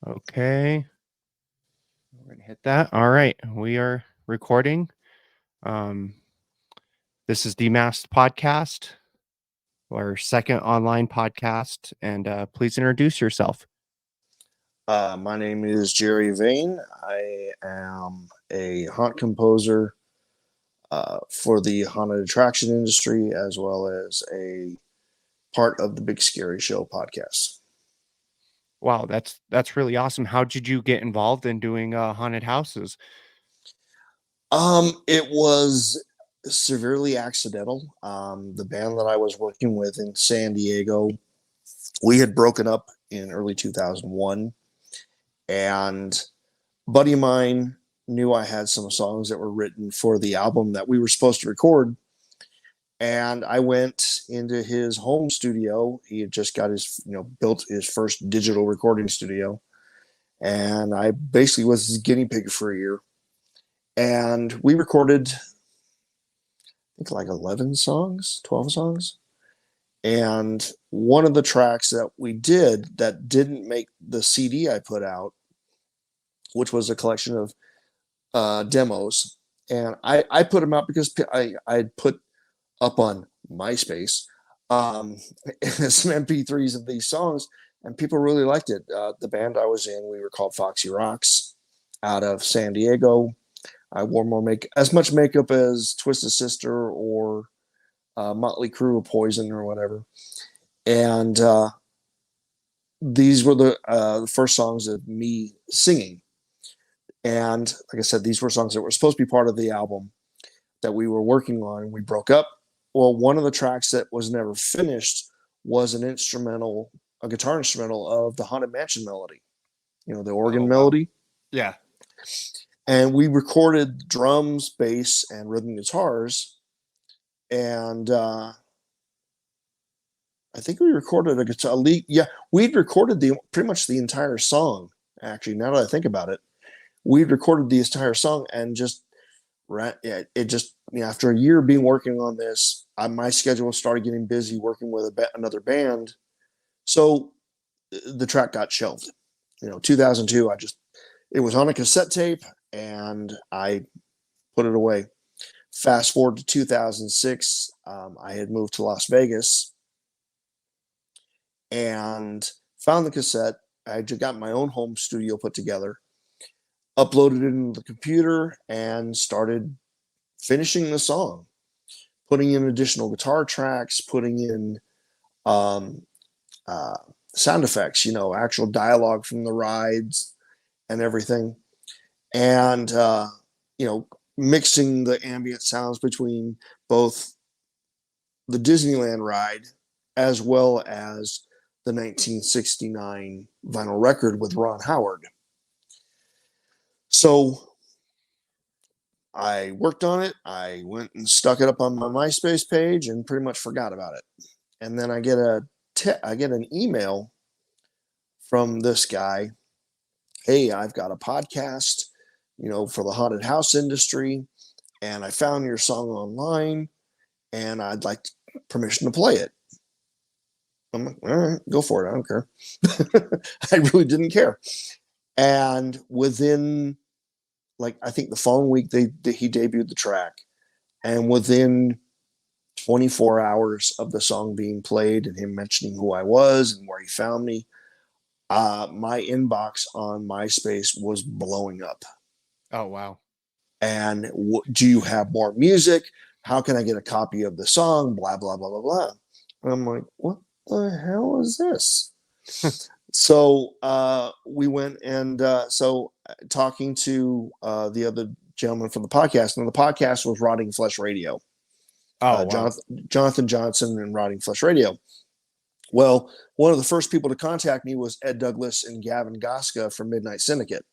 Okay, we're gonna hit that. All right, we are recording. Um, this is Demasked podcast, our second online podcast, and please introduce yourself. My name is Jerry Vayne. I am a haunt composer for the haunted attraction industry, as well as a part of the Big Scary Show podcast. Wow, that's really awesome. How did you get involved in doing haunted houses? It was severely accidental. The band that I was working with in San Diego, we had broken up in early 2001, and a buddy of mine knew I had some songs that were written for the album that we were supposed to record. And I went into his home studio. He had just got built his first digital recording studio. And I basically was his guinea pig for a year. And we recorded, I think, like 11 songs, 12 songs. And one of the tracks that we did that didn't make the CD I put out, which was a collection of demos. And I put them out because I put up on MySpace some MP3s of these songs, and people really liked it. The band I was in, we were called Foxy Rocks, out of San Diego. I wore as much makeup as Twisted Sister or Motley Crue or Poison or whatever. And these were the first songs of me singing. And like I said, these were songs that were supposed to be part of the album that we were working on, and we broke up. Well, one of the tracks that was never finished was a guitar instrumental of the Haunted Mansion melody, the organ Oh wow. melody. Yeah. And we recorded drums, bass, and rhythm guitars. And I think we recorded a guitar lead. Yeah, we'd recorded pretty much the entire song. Actually, now that I think about it, we'd recorded the entire song and just it just after a year being working on this, my schedule started getting busy working with another band, so the track got shelved. 2002, it was on a cassette tape and I put it away. Fast forward to 2006, I had moved to Las Vegas and found the cassette. I just got my own home studio put together, uploaded it into the computer, and started finishing the song, putting in additional guitar tracks, putting in um, uh, sound effects, actual dialogue from the rides and everything. And, mixing the ambient sounds between both the Disneyland ride as well as the 1969 vinyl record with Ron Howard. So I worked on it. I went and stuck it up on my MySpace page and pretty much forgot about it. And then I get an email from this guy. Hey, I've got a podcast, for the haunted house industry, and I found your song online, and I'd like permission to play it. I'm like, all right, go for it. I don't care. I really didn't care. And within, I think the following week, he debuted the track, and within 24 hours of the song being played and him mentioning who I was and where he found me, my inbox on MySpace was blowing up. Oh wow. And do you have more music? How can I get a copy of the song? Blah, blah, blah, blah, blah. And I'm like, what the hell is this? So we went and talking to the other gentleman from the podcast, and the podcast was Rotting Flesh Radio. Oh wow. Jonathan Johnson and Rotting Flesh Radio. Well, one of the first people to contact me was Ed Douglas and Gavin Goska from Midnight Syndicate.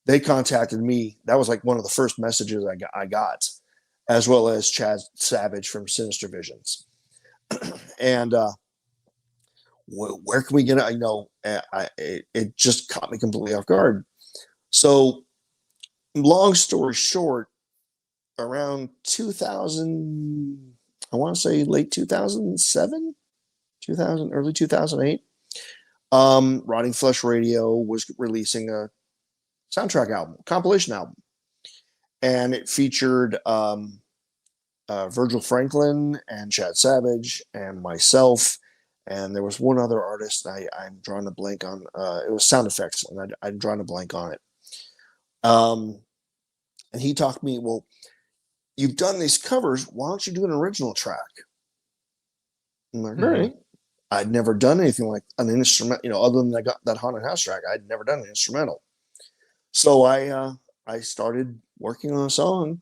They contacted me. That was like one of the first messages I got, as well as Chad Savage from Sinister Visions. And where can we get it? It just caught me completely off guard. So, long story short, around 2000, I want to say late 2007, early 2008, Rotting Flesh Radio was releasing a soundtrack album, compilation album, and it featured Virgil Franklin and Chad Savage and myself, and there was one other artist. I'm drawing a blank on. It was sound effects, and I'm drawing a blank on it. And he talked to me. Well, you've done these covers. Why don't you do an original track? I'm like, all right. I'd never done anything like an instrument, other than I got that haunted house track. I'd never done an instrumental. So I started working on a song.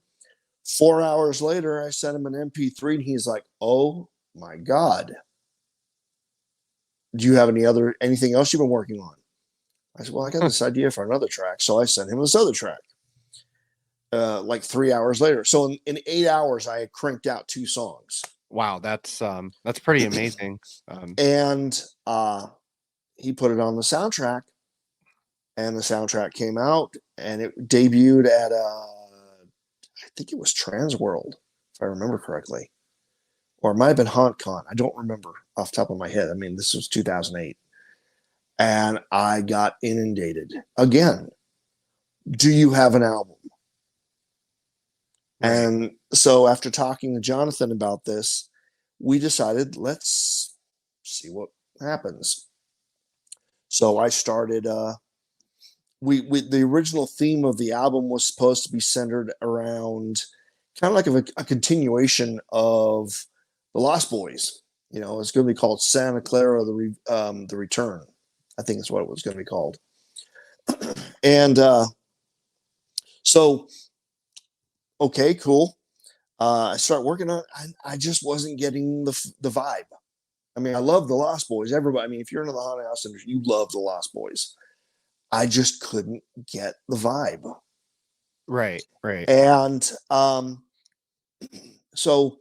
4 hours later, I sent him an MP3, and he's like, "Oh my God, do you have anything else you've been working on?" I said, "Well, I got this idea for another track." So I sent him this other track. Like 3 hours later. So in 8 hours, I had cranked out 2 songs. Wow, that's pretty amazing. And he put it on the soundtrack, and the soundtrack came out, and it debuted at I think it was Transworld, if I remember correctly, or it might have been HauntCon. I don't remember off the top of my head. I mean, this was 2008, and I got inundated again. Do you have an album? Right. And so after talking to Jonathan about this, we decided, let's see what happens. So I started, the original theme of the album was supposed to be centered around kind of like a continuation of the Lost Boys. It's going to be called Santa Clara, the Return. I think is what it was going to be called. And so, okay, cool. I started working on it. I just wasn't getting the vibe. I mean, I love the Lost Boys. Everybody, I mean, if you're into the haunted house industry, you love the Lost Boys. I just couldn't get the vibe. Right. And so,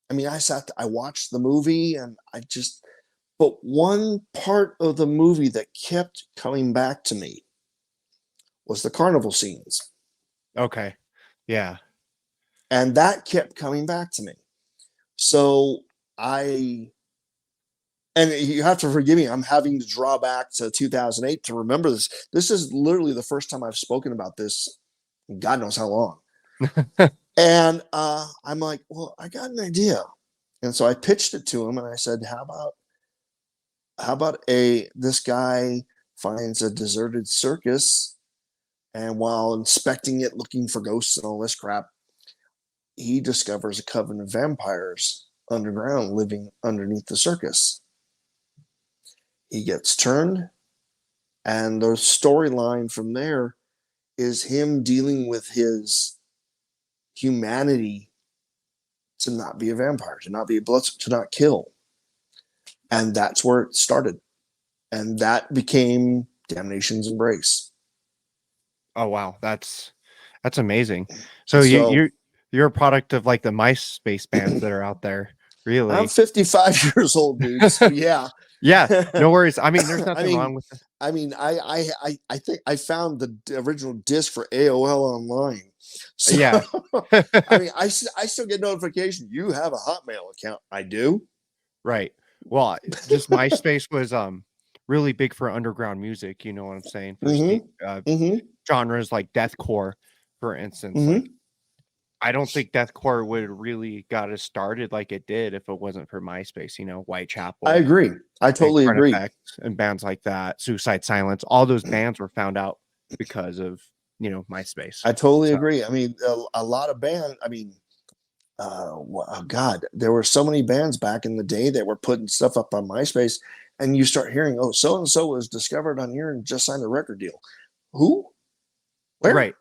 I mean, I watched the movie, and but one part of the movie that kept coming back to me was the carnival scenes. Okay. Yeah. And that kept coming back to me. So and you have to forgive me, I'm having to draw back to 2008 to remember this. This is literally the first time I've spoken about this in God knows how long. And I'm like, well, I got an idea. And so I pitched it to him, and I said, how about this guy finds a deserted circus, and while inspecting it, looking for ghosts and all this crap, he discovers a coven of vampires underground living underneath the circus. He gets turned, and the storyline from there is him dealing with his humanity to not be a vampire, to not be a blood, to not kill. And that's where it started. And that became Damnation's Embrace. Oh wow, that's amazing. So you're a product of like the MySpace bands that are out there. Really? I'm 55 years old, dude. So yeah. Yeah, no worries. I mean, there's nothing wrong with it. I mean, I think I found the original disc for AOL online. So, yeah. I mean, I still get notification. You have a Hotmail account. I do. Right. Well, just MySpace was really big for underground music. You know what I'm saying? For genres like deathcore, for instance. Like, I don't think deathcore would have really got us started like it did if it wasn't for MySpace. Whitechapel. I agree. I totally agree. And bands like that, Suicide Silence, all those bands were found out because of MySpace. I totally agree. I mean, a lot of bands. I mean, God, there were so many bands back in the day that were putting stuff up on MySpace, and you start hearing, oh, so and so was discovered on here and just signed a record deal. Who? Where? Right.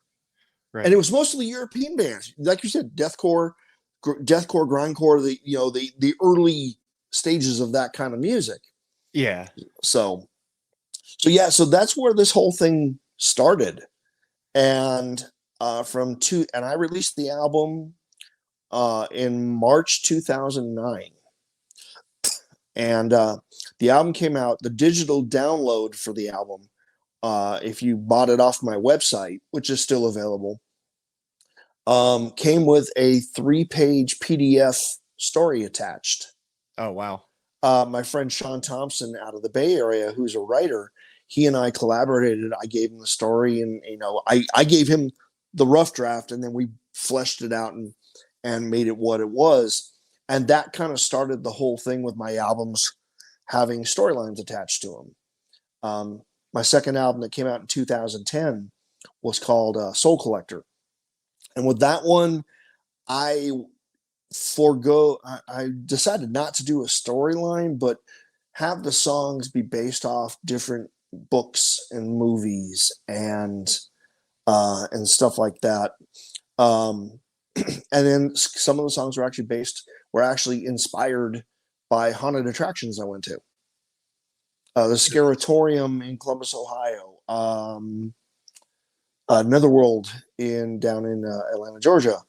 And it was mostly European bands, like you said, deathcore, grindcore, the early stages of that kind of music. Yeah. So that's where this whole thing started, and and I released the album in March 2009, and the album came out. The digital download for the album, if you bought it off my website, which is still available, came with a 3-page PDF story attached. Oh, wow. My friend Sean Thompson out of the Bay Area, who's a writer, he and I collaborated. I gave him the story, and I gave him the rough draft, and then we fleshed it out and made it what it was. And that kind of started the whole thing with my albums having storylines attached to them. My second album that came out in 2010 was called Soul Collector. And with that one, I I decided not to do a storyline, but have the songs be based off different books and movies and stuff like that. Um, and then some of the songs were actually inspired by haunted attractions I went to. The Scaratorium in Columbus, Ohio, Netherworld down in Atlanta, Georgia,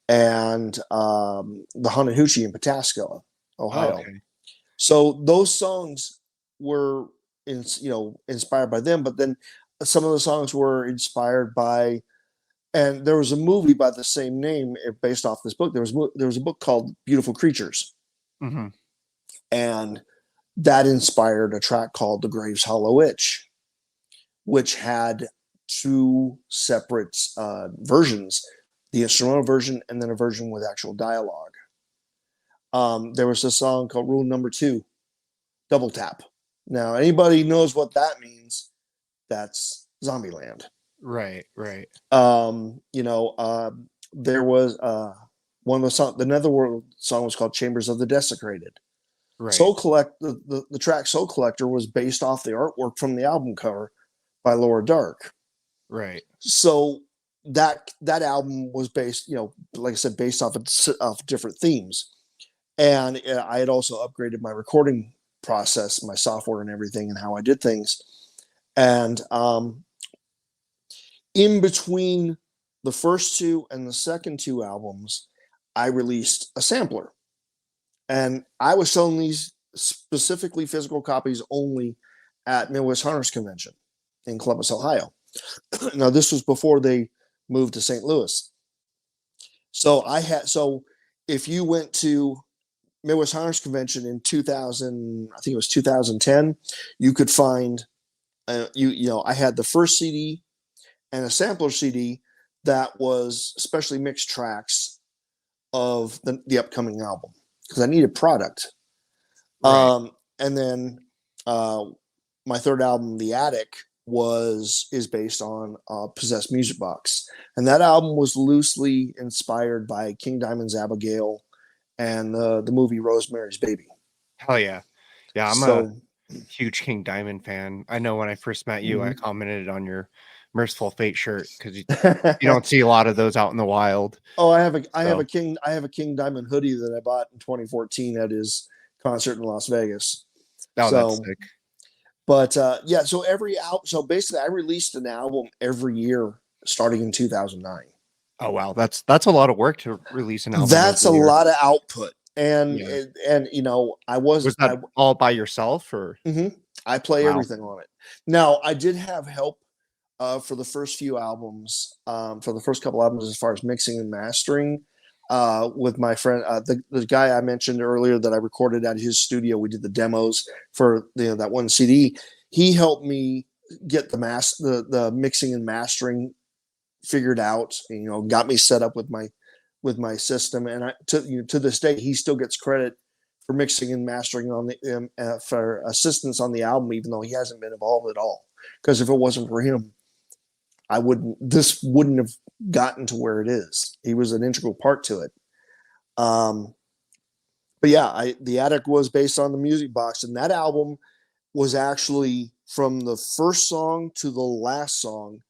and the Haunted Hoochie in Pataskala, Ohio. Okay. So those songs were inspired by them, but then some of the songs were inspired by, and there was a movie by the same name based off this book. There was a book called Beautiful Creatures, Mm-hmm. and that inspired a track called The Graves Hollow Itch, which had two separate versions, the instrumental version and then a version with actual dialogue. There was a song called Rule Number 2, Double Tap. Now, anybody knows what that means, that's Zombieland. Right. There was one of the songs, the Netherworld song was called Chambers of the Desecrated. Right. The track Soul Collector was based off the artwork from the album cover by Laura Dark. Right. So that album was based, like I said, based off of different themes. And I had also upgraded my recording process, my software and everything, and how I did things. And in between the first two and the second two albums, I released a sampler. And I was selling these specifically physical copies only at Midwest Hunters Convention in Columbus, Ohio. Now, this was before they moved to St. Louis. So if you went to Midwest Hunters Convention in 2000, I think it was 2010, you could find, I had the first CD and a sampler CD that was specially mixed tracks of the upcoming album because I needed product. Right. And then my third album, The Attic, is based on Possessed Music Box, and that album was loosely inspired by King Diamond's Abigail and the movie Rosemary's Baby. Hell yeah. I'm a huge King Diamond fan. I know when I first met you, I commented on your Merciful Fate shirt because you don't see a lot of those out in the wild. Oh, I have a King Diamond hoodie that I bought in 2014 at his concert in Las Vegas. Oh, that's sick. But so basically I released an album every year starting in 2009. Oh wow, that's a lot of work to release an album. That's a lot of output. And I was that all by yourself or? I play everything on it. Now, I did have help for the first few albums, for the first couple albums as far as mixing and mastering with my friend, the guy I mentioned earlier that I recorded at his studio. We did the demos for that one CD. He helped me get the mixing and mastering figured out, and, got me set up with my system. And to this day, he still gets credit for mixing and mastering on for assistance on the album, even though he hasn't been involved at all. Because if it wasn't for him, this wouldn't have gotten to where it is. He was an integral part to it. But yeah, The Attic was based on the Music Box, and that album was actually from the first song to the last song.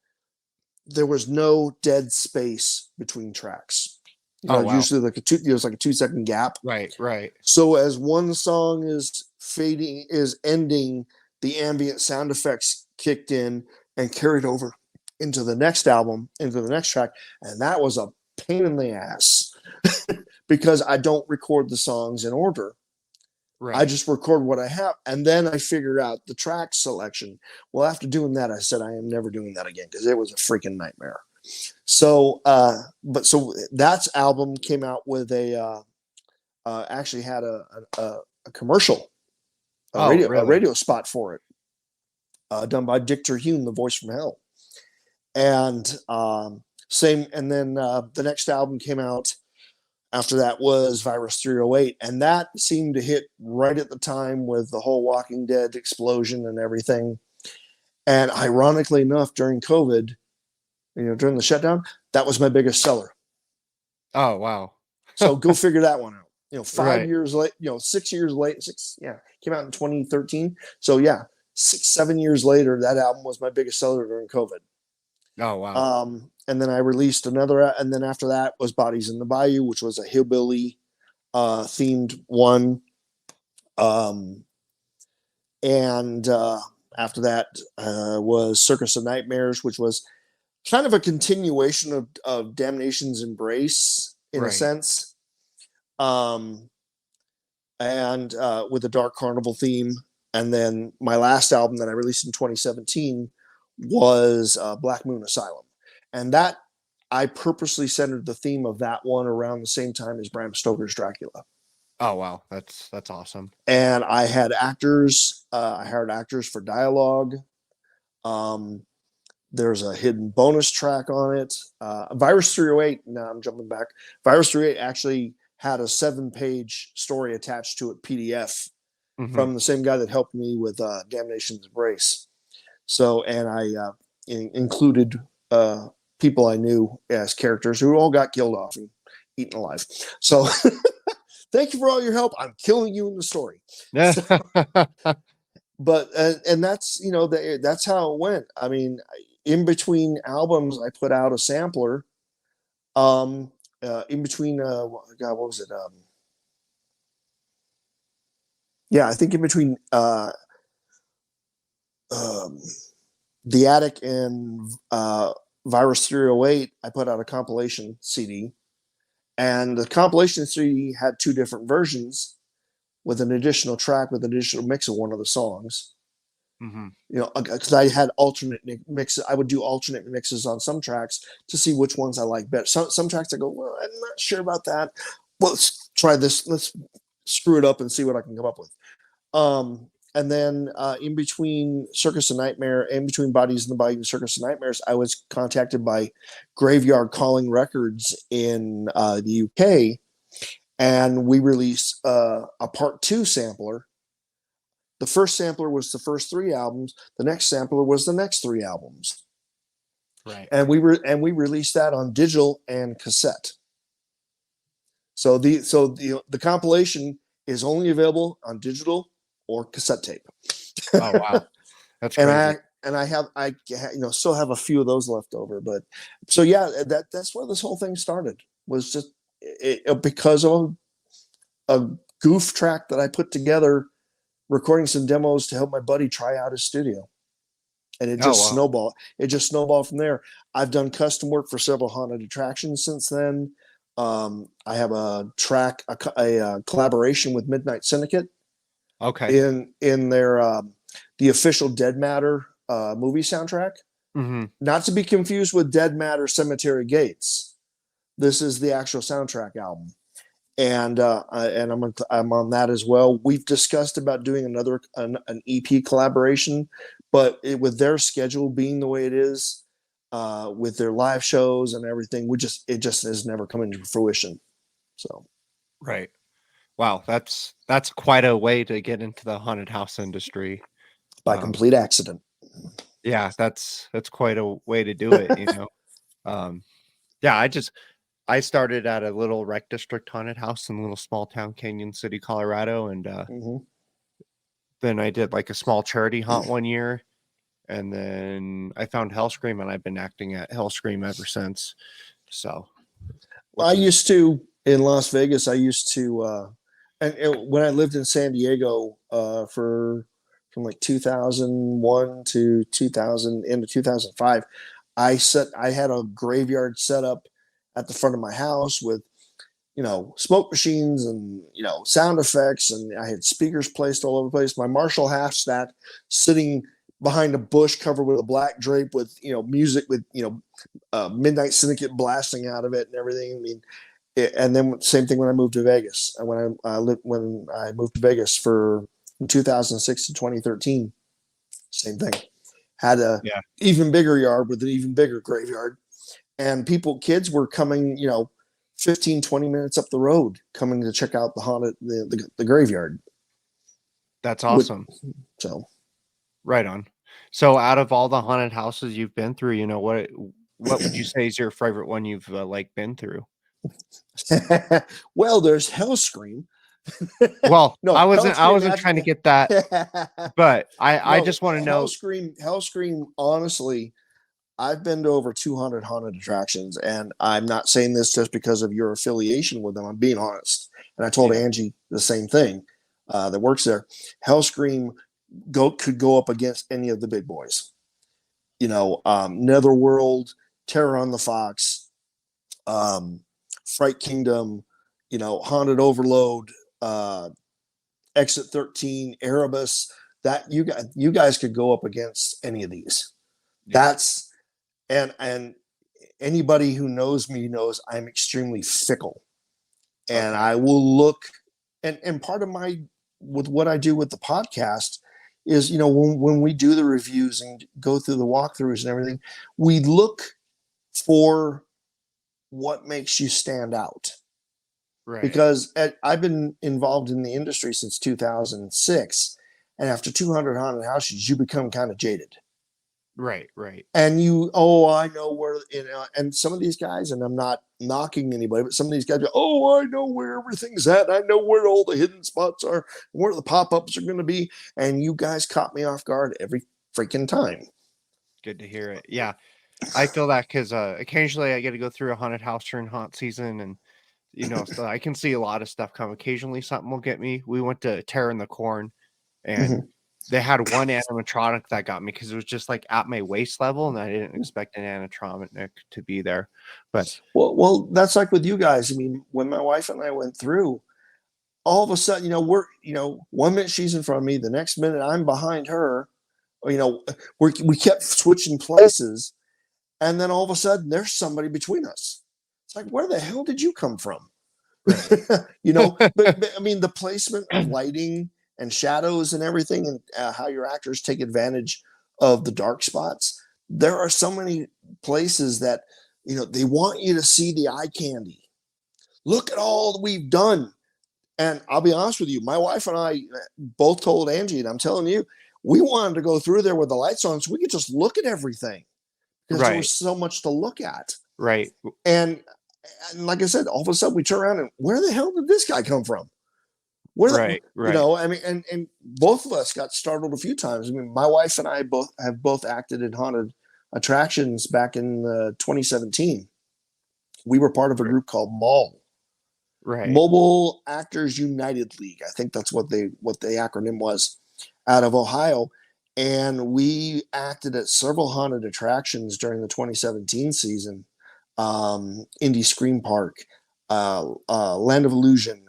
There was no dead space between tracks. Wow. Usually there's like a 2-second gap. Right. So as one song is ending, the ambient sound effects kicked in and carried over into the next album, into the next track. And that was a pain in the ass because I don't record the songs in order. Right. I just record what I have. And then I figure out the track selection. Well, after doing that, I said, I am never doing that again because it was a freaking nightmare. So that album came out with actually had a commercial Oh, a really? radio spot for it, done by Dick Terhune, the voice from Hell. And same, and then the next album came out after that was Virus 308, and that seemed to hit right at the time with the whole Walking Dead explosion and everything. And ironically enough, during COVID, during the shutdown, that was my biggest seller. Oh, wow. So go figure that one out. 5 Right. years late, 6 years late, came out in 2013. So yeah, 6, 7 years later, that album was my biggest seller during COVID. Oh, wow. And then I released another, and then after that was Bodies in the Bayou, which was a hillbilly themed one. And after that was Circus of Nightmares, which was kind of a continuation of Damnation's Embrace in a Right. sense, and with a dark carnival theme. And then my last album that I released in 2017 was Black Moon Asylum, and that I purposely centered the theme of that one around the same time as Bram Stoker's Dracula. Oh, wow. That's awesome. And I had actors. I hired actors for dialogue. Um, there's a hidden bonus track on it. Virus 308. Now I'm jumping back. Virus 308 actually had a 7-page story attached to it, PDF, Hmm. from the same guy that helped me with Damnation's Embrace. So, and I included people I knew as characters who all got killed off and eaten alive. So, thank you for all your help. I'm killing you in the story. Yeah. So, but and that's that's how it went. I mean, in between albums, I put out a sampler. In between, God, what was it? Yeah, I think in between um, the Attic and Virus 308, I put out a compilation CD, and the compilation CD had 2 different versions with an additional track with an additional mix of one of the songs. Hmm. Because I had alternate mixes. I would do alternate mixes on some tracks to see which ones I like better. Some tracks I go, well, I'm not sure about that. Well, let's try this. Let's screw it up and see what I can come up with. And then in between Circus of Nightmare, in between Bodies in the Bayou and Circus of Nightmares, I was contacted by Graveyard Calling Records in the UK, and we released a part 2 sampler. The first sampler was the first 3 albums. The next sampler was the next 3 albums. Right. And we released that on digital and cassette. So the compilation is only available on digital or cassette tape. Oh, wow. That's and crazy. I still have a few of those left over. But so yeah, that's where this whole thing started. Was just because of a goof track that I put together, recording some demos to help my buddy try out his studio, and it Oh, just wow. snowballed. It just snowballed from there. I've done custom work for several haunted attractions since then. I have a track, a collaboration with Midnight Syndicate Okay. in their the official Dead Matter movie soundtrack. Hmm. Not to be confused with Dead Matter Cemetery Gates. This is the actual soundtrack album, and I'm on that as well. We've discussed about doing an EP collaboration, but with their schedule being the way it is, with their live shows and everything, it just has never come into fruition. So Right. Wow. That's quite a way to get into the haunted house industry. by complete accident. Yeah, that's quite a way to do it. Um, yeah, I started at a little rec district haunted house in a little small town, Canyon City, Colorado, and Mm-hmm. then I did like a small charity haunt one year, and then I found Hellscream, and I've been acting at Hellscream ever since. So, I which is used to in Las Vegas. I used to, and when I lived in San Diego for from like 2001 to 2000 into 2005, I had a graveyard set up at the front of my house with smoke machines and sound effects, and I had speakers placed all over the place. My Marshall half stack sitting behind a bush covered with a black drape with music with Midnight Syndicate blasting out of it and everything. I mean, and then same thing when I moved to Vegas. When I moved to Vegas for From 2006 to 2013, same thing. Had a Yeah. even bigger yard with an even bigger graveyard. And kids were coming, 15, 20 minutes up the road coming to check out the graveyard. That's With, awesome. so Right on. So out of all the haunted houses you've been through, what would you say is your favorite one you've been through? well, there's Hellscream. Well, No, I wasn't trying to get that, but I no, just want to know. Hellscream, honestly, I've been to over 200 haunted attractions, and I'm not saying this just because of your affiliation with them. I'm being honest. And I told Yeah. Angie the same thing that works there. Hellscream could go up against any of the big boys. Netherworld, Terror on the Fox, Fright Kingdom, Haunted Overload, Exit 13, Erebus. That you guys could go up against any of these. Yeah. That's and anybody who knows me knows I'm extremely fickle, and Okay. I will look. And part of my with what I do with the podcast is, when we do the reviews and go through the walkthroughs and everything, we look for what makes you stand out. Right. Because I've been involved in the industry since 2006, and after 200 haunted houses, you become kind of jaded. Right. And I know where, and some of these guys, and I'm not knocking anybody, but some of these guys go, I know where everything's at. I know where all the hidden spots are, where the pop-ups are going to be. And you guys caught me off guard every freaking time. Good to hear it. Yeah. I feel that because occasionally I get to go through a haunted house during haunt season, and so I can see a lot of stuff come. Occasionally something will get me. We went to Terror in the Corn, and they had one animatronic that got me because it was just like at my waist level, and I didn't expect an animatronic to be there. But well, that's like with you guys. I mean, when my wife and I went through, all of a sudden, we're, 1 minute she's in front of me, the next minute I'm behind her. We kept switching places, and then all of a sudden there's somebody between us. It's like, where the hell did you come from? right. But I mean, the placement of lighting and shadows and everything, and how your actors take advantage of the dark spots. There are so many places that, they want you to see the eye candy. Look at all that we've done. And I'll be honest with you, my wife and I both told Angie, and I'm telling you, we wanted to go through there with the lights on so we could just look at everything, because there was so much to look at. Right. And like I said, all of a sudden we turn around and where the hell did this guy come from? Right. I mean, and both of us got startled a few times. I mean, my wife and I both acted in haunted attractions back in 2017. We were part of a group called MAL. Right. Mobile Actors United League. I think that's what the acronym was, out of Ohio. And we acted at several haunted attractions during the 2017 season. Indie Scream Park, Land of Illusion,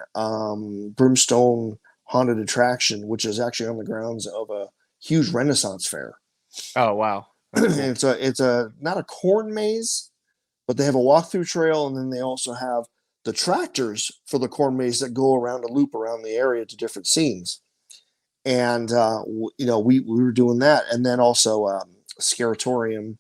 Brimstone Haunted Attraction, which is actually on the grounds of a huge Renaissance fair. Oh, wow. Cool. It's a not a corn maze, but they have a walkthrough trail, and then they also have the tractors for the corn maze that go around a loop around the area to different scenes. And we were doing that, and then also Scaratorium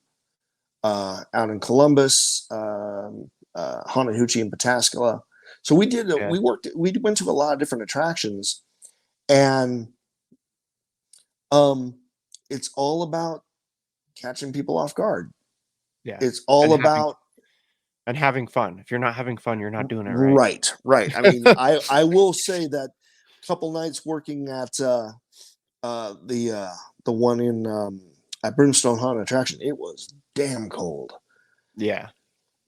out in Columbus, Haunted Hoochie in Pataskala. So we went to a lot of different attractions, and it's all about catching people off guard. Yeah. It's all about having fun. If you're not having fun, you're not doing it right. Right. I mean, I will say that a couple nights working at the one in at Brimstone Haunted Attraction, it was damn cold. Yeah.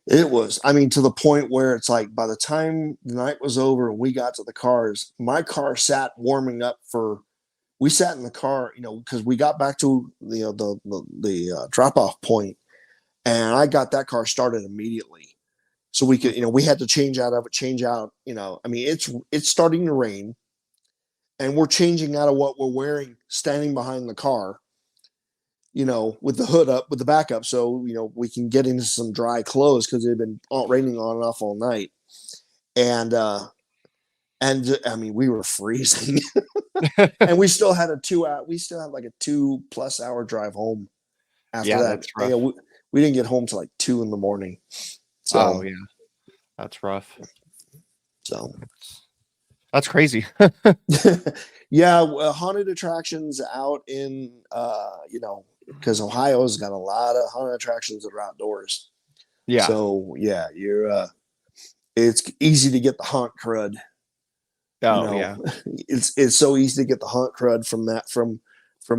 It was. I mean, to the point where it's like by the time the night was over and we got to the cars, my car sat warming up for. We sat in the car, because we got back to the drop off point, and I got that car started immediately. So we could, we had to change out. I mean, it's starting to rain, and we're changing out of what we're wearing, standing behind the car, with the hood up, with the back up, so we can get into some dry clothes because they've been raining on and off all night, and I mean, we were freezing. And we still had we still had like a 2+ hour drive home after Yeah, that. that's Yeah, rough. we didn't get home till like 2 in the morning. Oh So, yeah, that's rough. so That's crazy. yeah, haunted attractions out in, because Ohio's got a lot of haunted attractions that are outdoors. Yeah. So yeah, it's easy to get the haunt crud. You Oh know, yeah. it's so easy to get the haunt crud from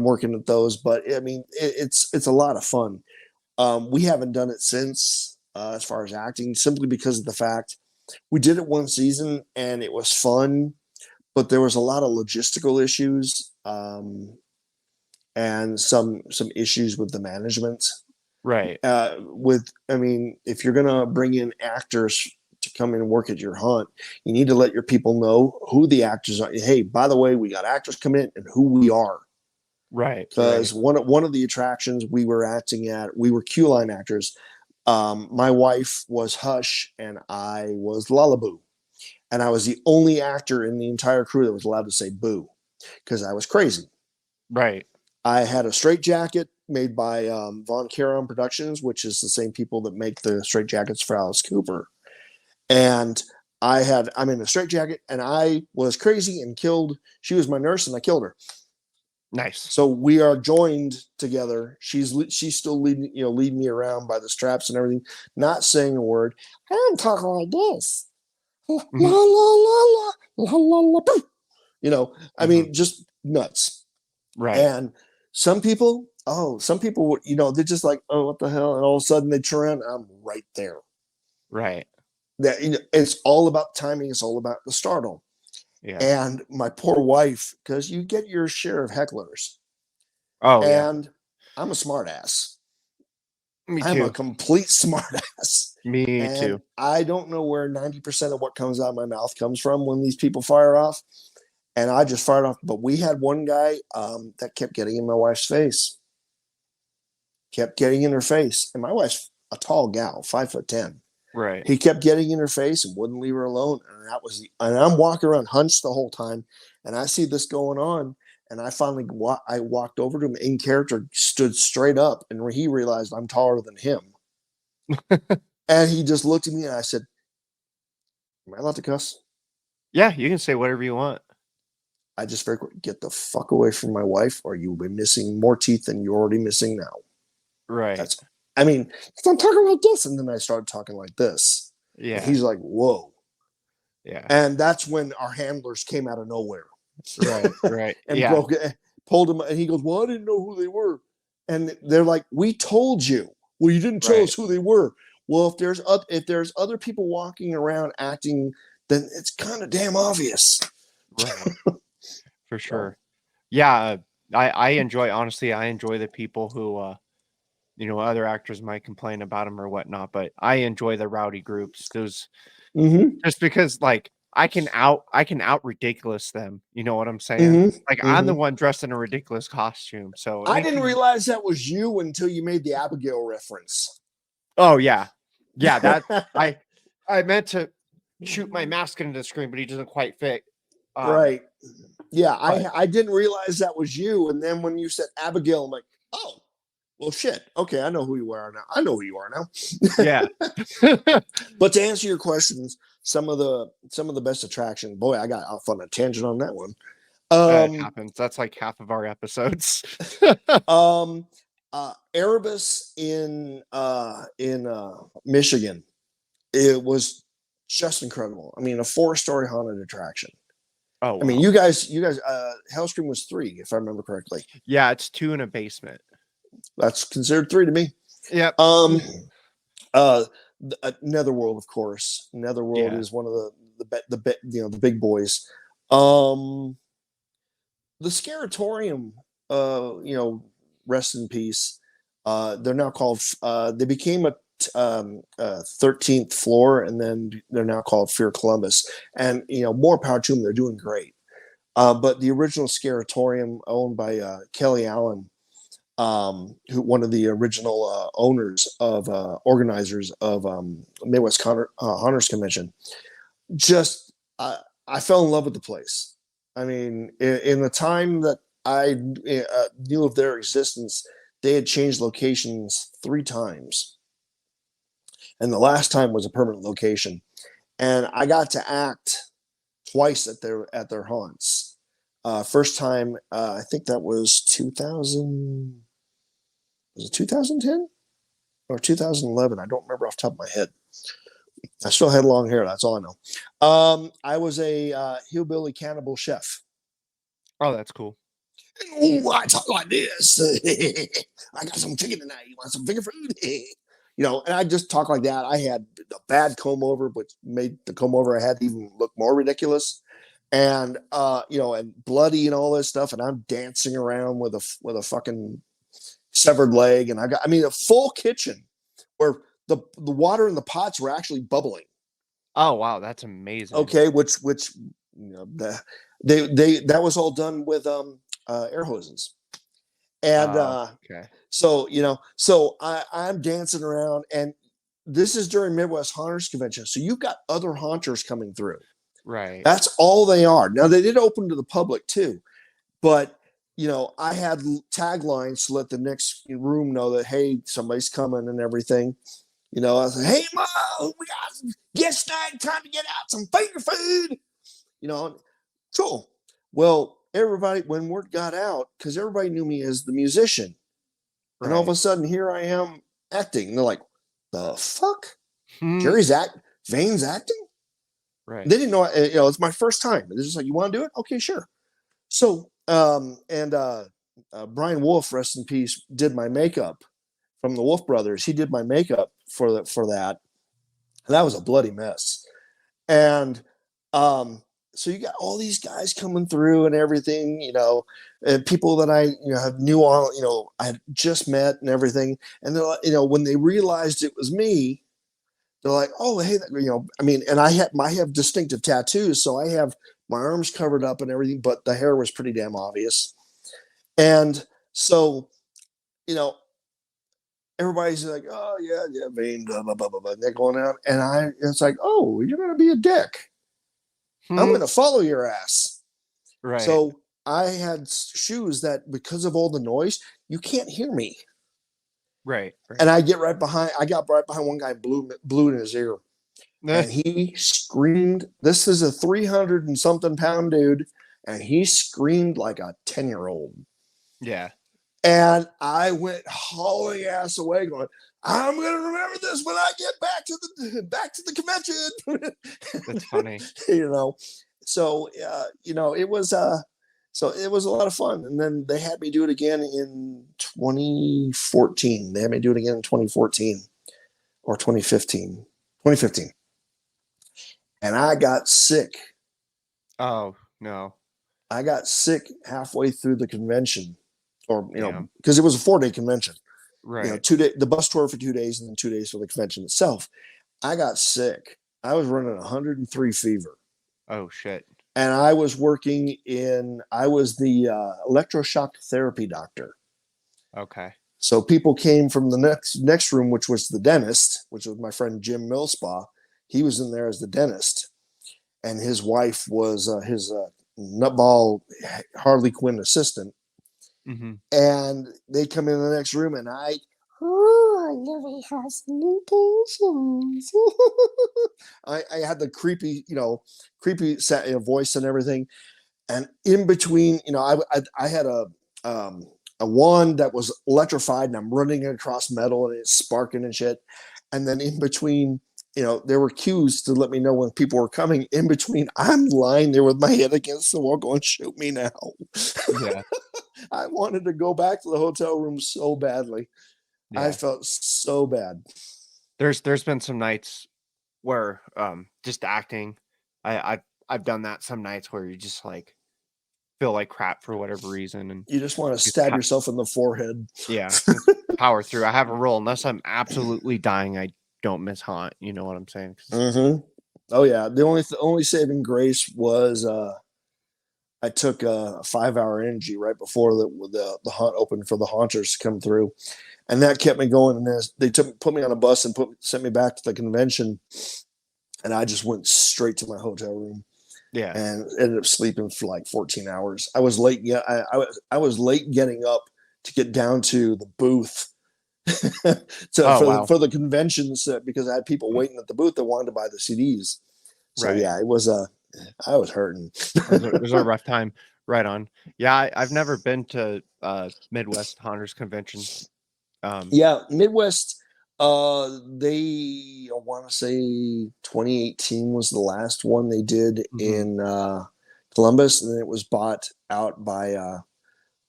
working at those. But I mean, it's a lot of fun. We haven't done it since, as far as acting, simply because of the fact we did it one season and it was fun, but there was a lot of logistical issues, and some issues with the management. Right. I mean, if you're gonna bring in actors to come in and work at your haunt, you need to let your people know who the actors are. Hey, by the way, we got actors come in and who we are. Right. Right. Because one of the attractions we were acting at, we were queue line actors. My wife was Hush and I was Lullaboo, and I was the only actor in the entire crew that was allowed to say boo because I was crazy. Right. I had a straight jacket made by Von Caron Productions, which is the same people that make the straight jackets for Alice Cooper. And I'm in a straight jacket, and I was crazy and killed. She was my nurse, and I killed her. Nice. So we are joined together. She's still leading me around by the straps and everything, not saying a word. I'm talking like this. La la Mhm. la la la la la. I Mhm. mean, just nuts. Right. And some people, they're just like, oh, what the hell? And all of a sudden they turn around, and I'm right there. Right. That it's all about timing. It's all about the startle. Yeah. And my poor wife, because you get your share of hecklers, Oh yeah. and I'm a smartass. Me I'm a too. complete smartass. Me And too. I don't know where 90% of what comes out of my mouth comes from when these people fire off. And I just fired off. But we had one guy that kept getting in my wife's face, kept getting in her face. And my wife's a tall gal, 5'10". Right. He kept getting in her face and wouldn't leave her alone. And I'm walking around hunched the whole time. And I see this going on. And I finally I walked over to him in character, stood straight up, and he realized I'm taller than him. And he just looked at me and I said, am I allowed to cuss? Yeah, you can say whatever you want. I just very quick, get the fuck away from my wife, or you'll be missing more teeth than you're already missing now. Right. That's, I mean, I'm talking like this. And then I started talking like this. And Yeah. he's like, whoa. Yeah. And that's when our handlers came out of nowhere Right. Right. and Yeah. broke it, pulled him. And he goes, well, I didn't know who they were. And they're like, we told you. Well, you didn't tell Right. us who they were. Well, if there's other people walking around acting, then it's kind of damn obvious. Right. For So, sure. Yeah. I enjoy, honestly, I enjoy the people who other actors might complain about them or whatnot, but I enjoy the rowdy groups. Those mm-hmm, just because I can out ridiculous them. You know what I'm saying? mm-hmm, Like I'm mm-hmm. the one dressed in a ridiculous costume. So I didn't anything. realize that was you until you made the Abigail reference. Oh yeah. Yeah, that I meant to shoot my mask into the screen, but he doesn't quite fit. Um, Right. Yeah, but I didn't realize that was you. And then when you said Abigail, I'm like, oh, well, shit. Okay, I know who you are now. I know who you are now. yeah. But to answer your questions, some of the best attractions. Boy, I got off on a tangent on that one. It Um, happens. That's like half of our episodes. um, Erebus in Michigan. It was just incredible. I mean, a 4-story haunted attraction. Oh I mean, wow. you guys, Hellscream was 3, if I remember correctly. Yeah, it's 2 in a basement. That's considered 3 to me. Yep. Um, uh, Netherworld, of course. Netherworld Yeah. is one of the big boys. Um, the Scaratorium, rest in peace. They're now called. They became a 13th floor, and then they're now called Fear Columbus. And more power to them. They're doing great. But the original Scaratorium, owned by Kelly Allen, who one of the original owners of organizers of Midwest Hunters Convention. Just I fell in love with the place. I mean, in the time that I knew of their existence, they had changed locations 3 times, and the last time was a permanent location. And I got to act twice at their haunts. First time, I think that was 2000. Was it 2010 or 2011? I don't remember off the top of my head. I still had long hair. That's all I know. I was a hillbilly cannibal chef. Oh, that's cool. Oh, I talk like this. I got some chicken tonight. You want some finger food? And I just talk like that. I had a bad comb over, which made the comb over I had even look more ridiculous. And and bloody and all this stuff. And I'm dancing around with a fucking severed leg. And I mean, a full kitchen where the water in the pots were actually bubbling. Oh, wow, that's amazing. Okay, which they that was all done with air hoses. And Okay. I'm dancing around, and this is during Midwest Haunters Convention. So you've got other haunters coming through. Right. That's all they are. Now they did open to the public too, but I had taglines to let the next room know that, hey, somebody's coming and everything. I was like, hey, Mom, we got some guest night, time to get out some finger food. Cool. Well, everybody, when word got out, because everybody knew me as the musician, and all of Right. a sudden here I am acting. And they're like, the fuck? Hmm. Jerry's Vayne's acting? Right. They didn't know, it's my first time. They're just like, you want to do it? Okay, sure. So, and Brian Wolf, rest in peace, did my makeup from the Wolf Brothers. He did my makeup for that. And that was a bloody mess. And so you got all these guys coming through and everything, and people that I have knew all, I had just met and everything. And they're like, when they realized it was me, they're like, oh, hey, I mean, and I have distinctive tattoos, so I have my arms covered up and everything, but the hair was pretty damn obvious. And so, you know, everybody's like, oh yeah, Vayne, blah blah blah blah blah. They're going out, and it's like, oh, you're gonna be a dick. I'm Hmm. gonna follow your ass. Right. So I had shoes that, because of all the noise, you can't hear me. Right. And Right. I got right behind one guy, blew in his ear, and he screamed. This is a 300 and something pound dude, and he screamed like a 10-year-old. Yeah. And I went hauling ass away, going, I'm gonna remember this when I get back to the convention. That's funny. you know. So it was a lot of fun. And then they had me do it again in 2014. They had me do it again in 2014 or 2015. 2015. And I got sick. Oh, no. I got sick halfway through the convention, or Damn. because it was a 4-day convention. Right. 2 day the bus tour for 2 days, and then 2 days for the convention itself. I got sick. I was running 103 fever, Oh, shit. and I was I was the electroshock therapy doctor. Okay. So people came from the next room, which was the dentist, which was my friend Jim Millspa. He was in there as the dentist, and his wife was his nutball Harley Quinn assistant. Mm-hmm. And they come in the next room, and oh, Louis has new patients. I had the creepy voice and everything. And in between, I had a wand that was electrified, and I'm running across metal, and it's sparking and shit. And then in between, there were cues to let me know when people were coming. In between, I'm lying there with my head against the wall, going, "Shoot me now." Yeah. I wanted to go back to the hotel room so badly. I Yeah. felt so bad. There's been some nights where just acting, I've done that some nights where you just like feel like crap for whatever reason, and You just want to just stab yourself in the forehead. yeah, power through. I have a rule, unless I'm absolutely dying, I don't miss haunt. You know what I'm saying? Mm-hmm. Oh yeah. The only saving grace was I took a 5-hour energy right before the hunt opened for the haunters to come through, and that kept me going. And they put me on a bus and sent me back to the convention, and I just went straight to my hotel room. Yeah. and ended up sleeping for like 14 hours. I was late. Yeah, I was late getting up to get down to the booth to Oh wow. for the conventions because I had people waiting at the booth that wanted to buy the CDs. So Right. yeah, it was I was hurting. It was a rough time. Right on. Yeah, I've never been to Midwest Hunters Convention. Um, Yeah, Midwest. They I want to say 2018 was the last one they did mhm. in Columbus, and then it was bought out by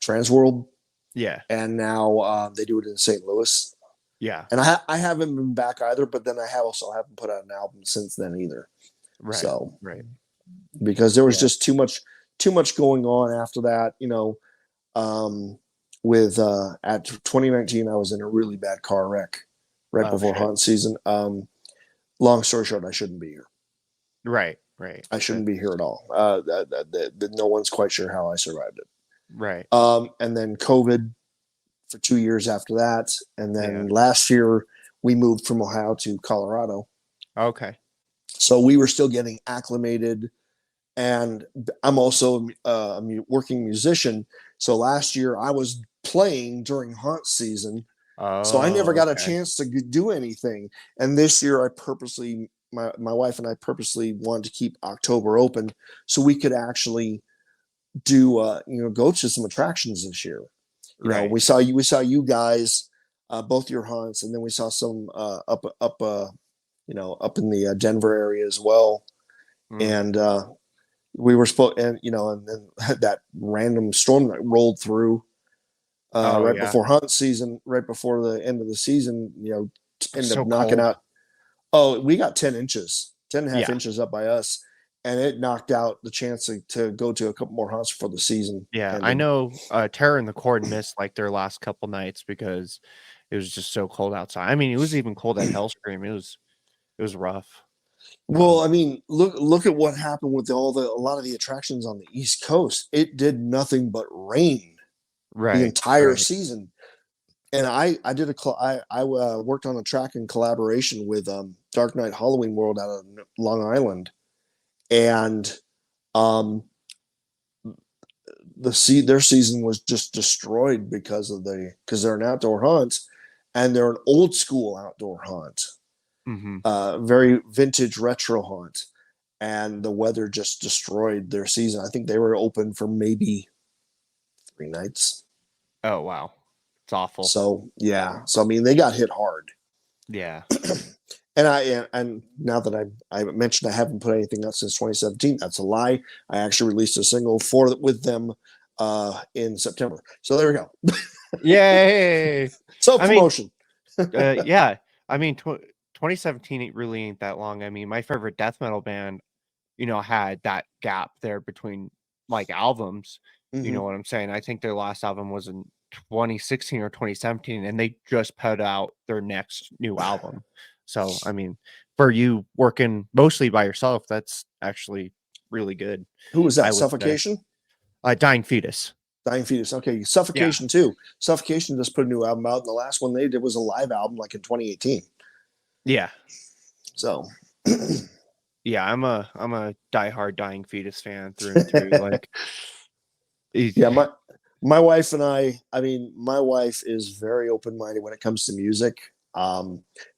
Transworld, Yeah. and now they do it in St. Louis. Yeah. And I haven't been back either, but then I also haven't put out an album since then either. Right. So Right. because there was Yeah. just too much going on after that, um, with at 2019 I was in a really bad car wreck right Oh before shit. hunt season. Long story short, I shouldn't be here. Right. Right. I shouldn't be here at all. No one's quite sure how I survived it. Right. And then COVID for 2 years after that, and Yeah. then last year we moved from Ohio to Colorado, Okay. so we were still getting acclimated. And I'm also a working musician, so last year I was playing during hunt season, so I never Oh, got a okay. chance to do anything. And this year, my wife and I purposely wanted to keep October open so we could actually do, go to some attractions this year. Right. We saw you guys, both your hunts, and then we saw some up in the Denver area as well. Mm. And we were supposed, and then that random storm that rolled through Oh right yeah. before hunt season, right before the end of the season, ended up So knocking cold. out. Oh, we got 10 inches, 10 and a half Yeah. inches up by us. And it knocked out the chance to go to a couple more hunts before the season Yeah. I ended. know Terror in the Corn missed like their last couple nights because it was just so cold outside. I mean, it was even cold at Hellscream. It was rough. Well, I mean, look at what happened with a lot of the attractions on the East Coast. It did nothing but rain the Right. entire Right. season. And I did I worked on a track in collaboration with Dark Knight Halloween World out of Long Island, and um, their season was just destroyed because they're an outdoor hunt, and they're an old school outdoor hunt, Mhm. very vintage retro hunt, and the weather just destroyed their season. I think they were open for maybe 3 nights. Oh wow. It's awful. So yeah, so I mean they got hit hard. Yeah. And now that I mentioned I haven't put anything out since 2017, that's a lie. I actually released a single for with them in September. So there we go. Yay. Self I mean, promotion. yeah. I mean, 2017 it really ain't that long. I mean, my favorite death metal band, had that gap there between like albums. You know Mm-hmm. what I'm saying? I think their last album was in 2016 or 2017, and they just put out their next new album. So, I mean, for you working mostly by yourself, that's actually really good, Who was I that? would say. Suffocation? Dying Fetus. Dying Fetus. Okay, Yeah. Suffocation too. Suffocation just put a new album out, and the last one they did was a live album, like in 2018. Yeah. So, Yeah, I'm a diehard Dying Fetus fan through and through. Like, it- yeah, my wife and I mean, my wife is very open minded when it comes to music.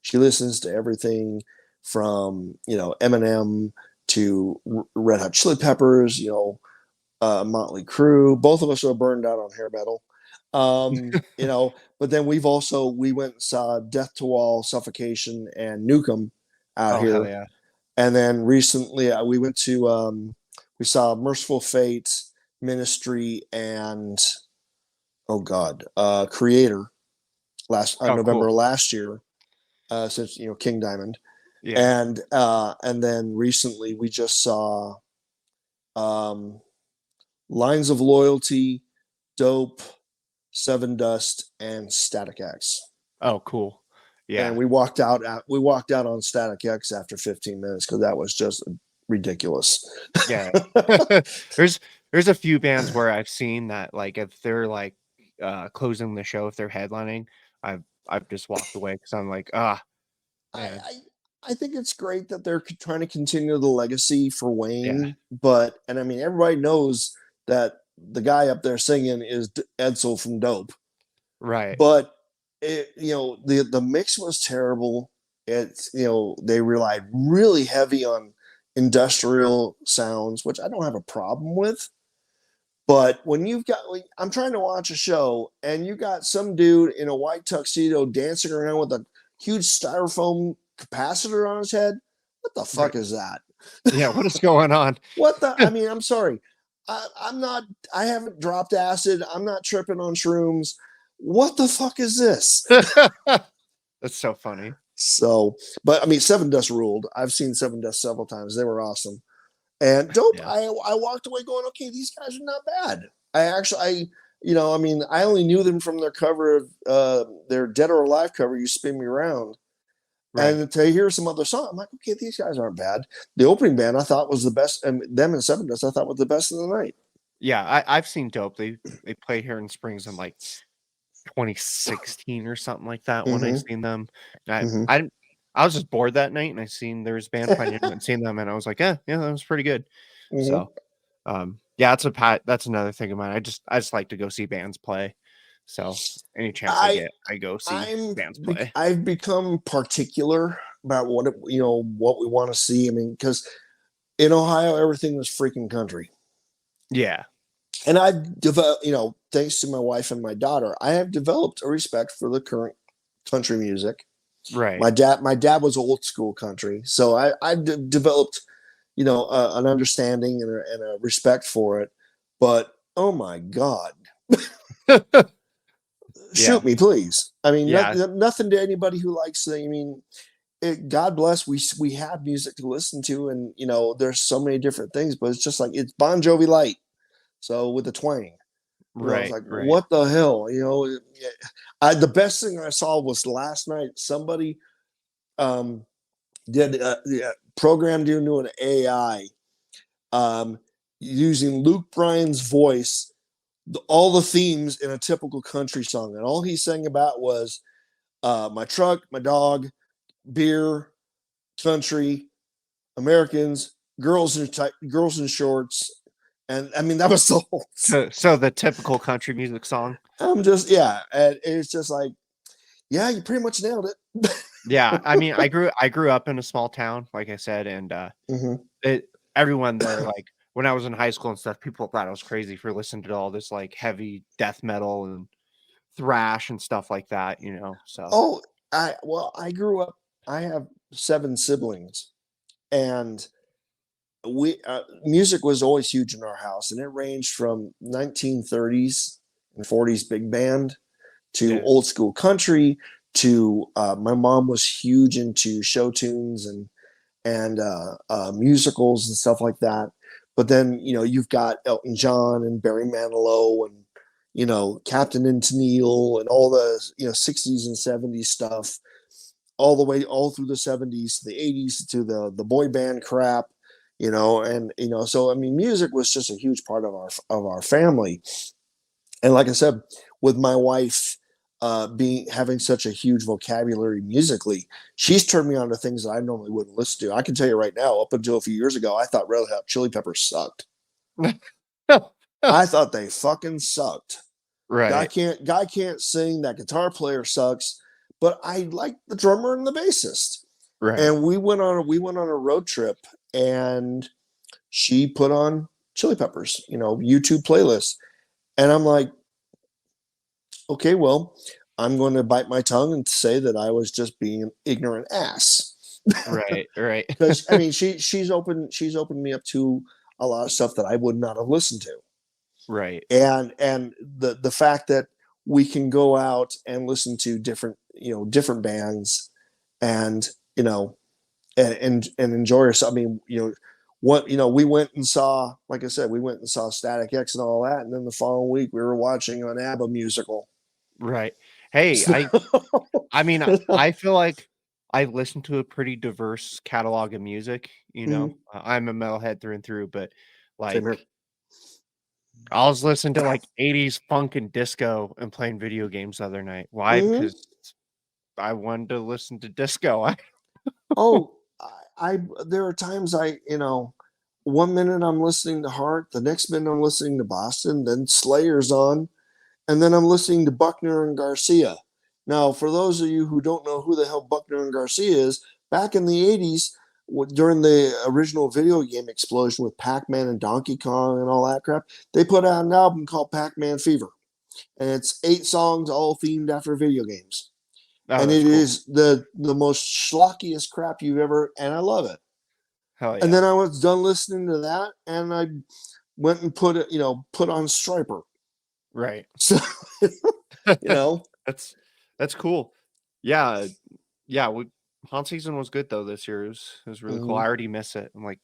She listens to everything from Eminem to Red Hot Chili Peppers, Motley Crue. Both of us are burned out on hair metal. But then we went and saw Death to Wall, Suffocation, and Nukem out oh hell here. yeah. And then recently we went to we saw Merciful Fate, Ministry, and oh god, Creator last Oh November cool. last year. Since King Diamond, Yeah. and then recently we just saw um, Lines of Loyalty, Dope, Seven Dust, and Static X. Oh cool. And Yeah. we walked out on Static X after 15 minutes because that was just ridiculous. Yeah. There's there's a few bands where I've seen that, like, if they're, like, closing the show, if they're headlining, I've just walked away because 'cause I'm like, "Ah, I, man." I think it's great that they're trying to continue the legacy for Yeah. Wayne, but and I mean everybody knows that the guy up there singing is Edsel from Dope, Right. but the mix was terrible. It's they relied really heavy on industrial sounds, which I don't have a problem with. But when you've got, like, I'm trying to watch a show and you got some dude in a white tuxedo dancing around with a huge styrofoam capacitor on his head, what the fuck Right. is that? Yeah. What is going on? What the? I mean, I'm sorry. I'm not. I haven't dropped acid. I'm not tripping on shrooms. What the fuck is this? That's so funny. So, but I mean, Seven Dust ruled. I've seen Seven Dust several times. They were awesome. And Dope, Yeah. I walked away going, okay, these guys are not bad. I mean, I only knew them from their cover of their Dead or Alive cover, You Spin Me Around. Right. And to hear some other song, I'm like, okay, these guys aren't bad. The opening band I thought was the best, and them and Seven Dust I thought was the best of the night. Yeah. I've seen Dope. They played here in Springs in like 2016 or something like that when I Mm-hmm. seen them. Mm-hmm. I was just bored that night and I seen there was band playing and seen them and I was like, yeah, that was pretty good. Mm-hmm. So yeah, that's another thing of mine. I just like to go see bands play. So any chance I I get, I go see bands play. I've become particular about what what we want to see. I mean, because in Ohio everything was freaking country. Yeah. And I've developed, thanks to my wife and my daughter, I have developed a respect for the current country music. Right. My dad was old school country, so I've developed, an understanding and a respect for it. But oh my God, Yeah. shoot me, please. I mean, Yeah. nothing to anybody who likes. I mean, God bless. We have music to listen to, and there's so many different things. But it's just like it's Bon Jovi light. So with the twang. It's Right. like, Right. what the hell? The best thing I saw was last night. Somebody um, did a program doing an AI um, using Luke Bryan's voice, all the themes in a typical country song, and all he sang about was my truck, my dog, beer, country, Americans, girls in shorts, and I mean that was the whole. So the typical country music song. I'm just and it's just like, yeah, you pretty much nailed it. Yeah. I mean, I grew up in a small town, like I said, and Mm-hmm. it everyone there, like when I was in high school and stuff, people thought I was crazy for listening to all this like heavy death metal and thrash and stuff like that. So Oh, I grew up. I have 7 siblings, and we music was always huge in our house, and it ranged from 1930s and 40s big band to yeah. old school country to my mom was huge into show tunes and musicals and stuff like that. But then you've got Elton John and Barry Manilow and Captain and Tennille and all the 60s and 70s stuff, all through the 70s to the 80s to the boy band crap, and so I mean music was just a huge part of our family. And like I said, with my wife being having such a huge vocabulary musically, she's turned me on to things that I normally wouldn't listen to. I can tell you right now, up until a few years ago, I thought Red Hot Chili Peppers sucked. I thought they fucking sucked. Guy Right. can't sing. That guitar player sucks. But I like the drummer and the bassist. Right. And we went on a road trip, and she put on Chili Peppers, YouTube playlist, and I'm like, okay, well, I'm going to bite my tongue and say that I was just being an ignorant ass. Right. Right. Because I mean, she's opened me up to a lot of stuff that I would not have listened to, Right. and the fact that we can go out and listen to different bands, and and enjoy ourselves. I mean, we went and saw, like I said, we went and saw Static X and all that, and then the following week we were watching an ABBA musical. Right. Hey, So, I mean, I feel like I listen to a pretty diverse catalog of music. Mhm. I'm a metalhead through and through, but Same here. like I was listening to like 80s funk and disco and playing video games the other night. Why? Hmm. Because I wanted to listen to disco. Oh, I there are times one minute I'm listening to Heart, the next minute I'm listening to Boston, then Slayer's on, and then I'm listening to Buckner and Garcia. Now, for those of you who don't know who the hell Buckner and Garcia is, back in the 80s, during the original video game explosion with Pac-Man and Donkey Kong and all that crap, they put out an album called Pac-Man Fever. And it's 8 songs all themed after video games. Oh, And that's it cool. is the most schlockiest crap you've ever, and I love it. Hell And yeah. then I was done listening to that, and I went and put on Striper. Right. So, you know, that's cool. Yeah. Yeah. Haunt season was good though this year. It was really cool. I mhm. already miss it. I'm like,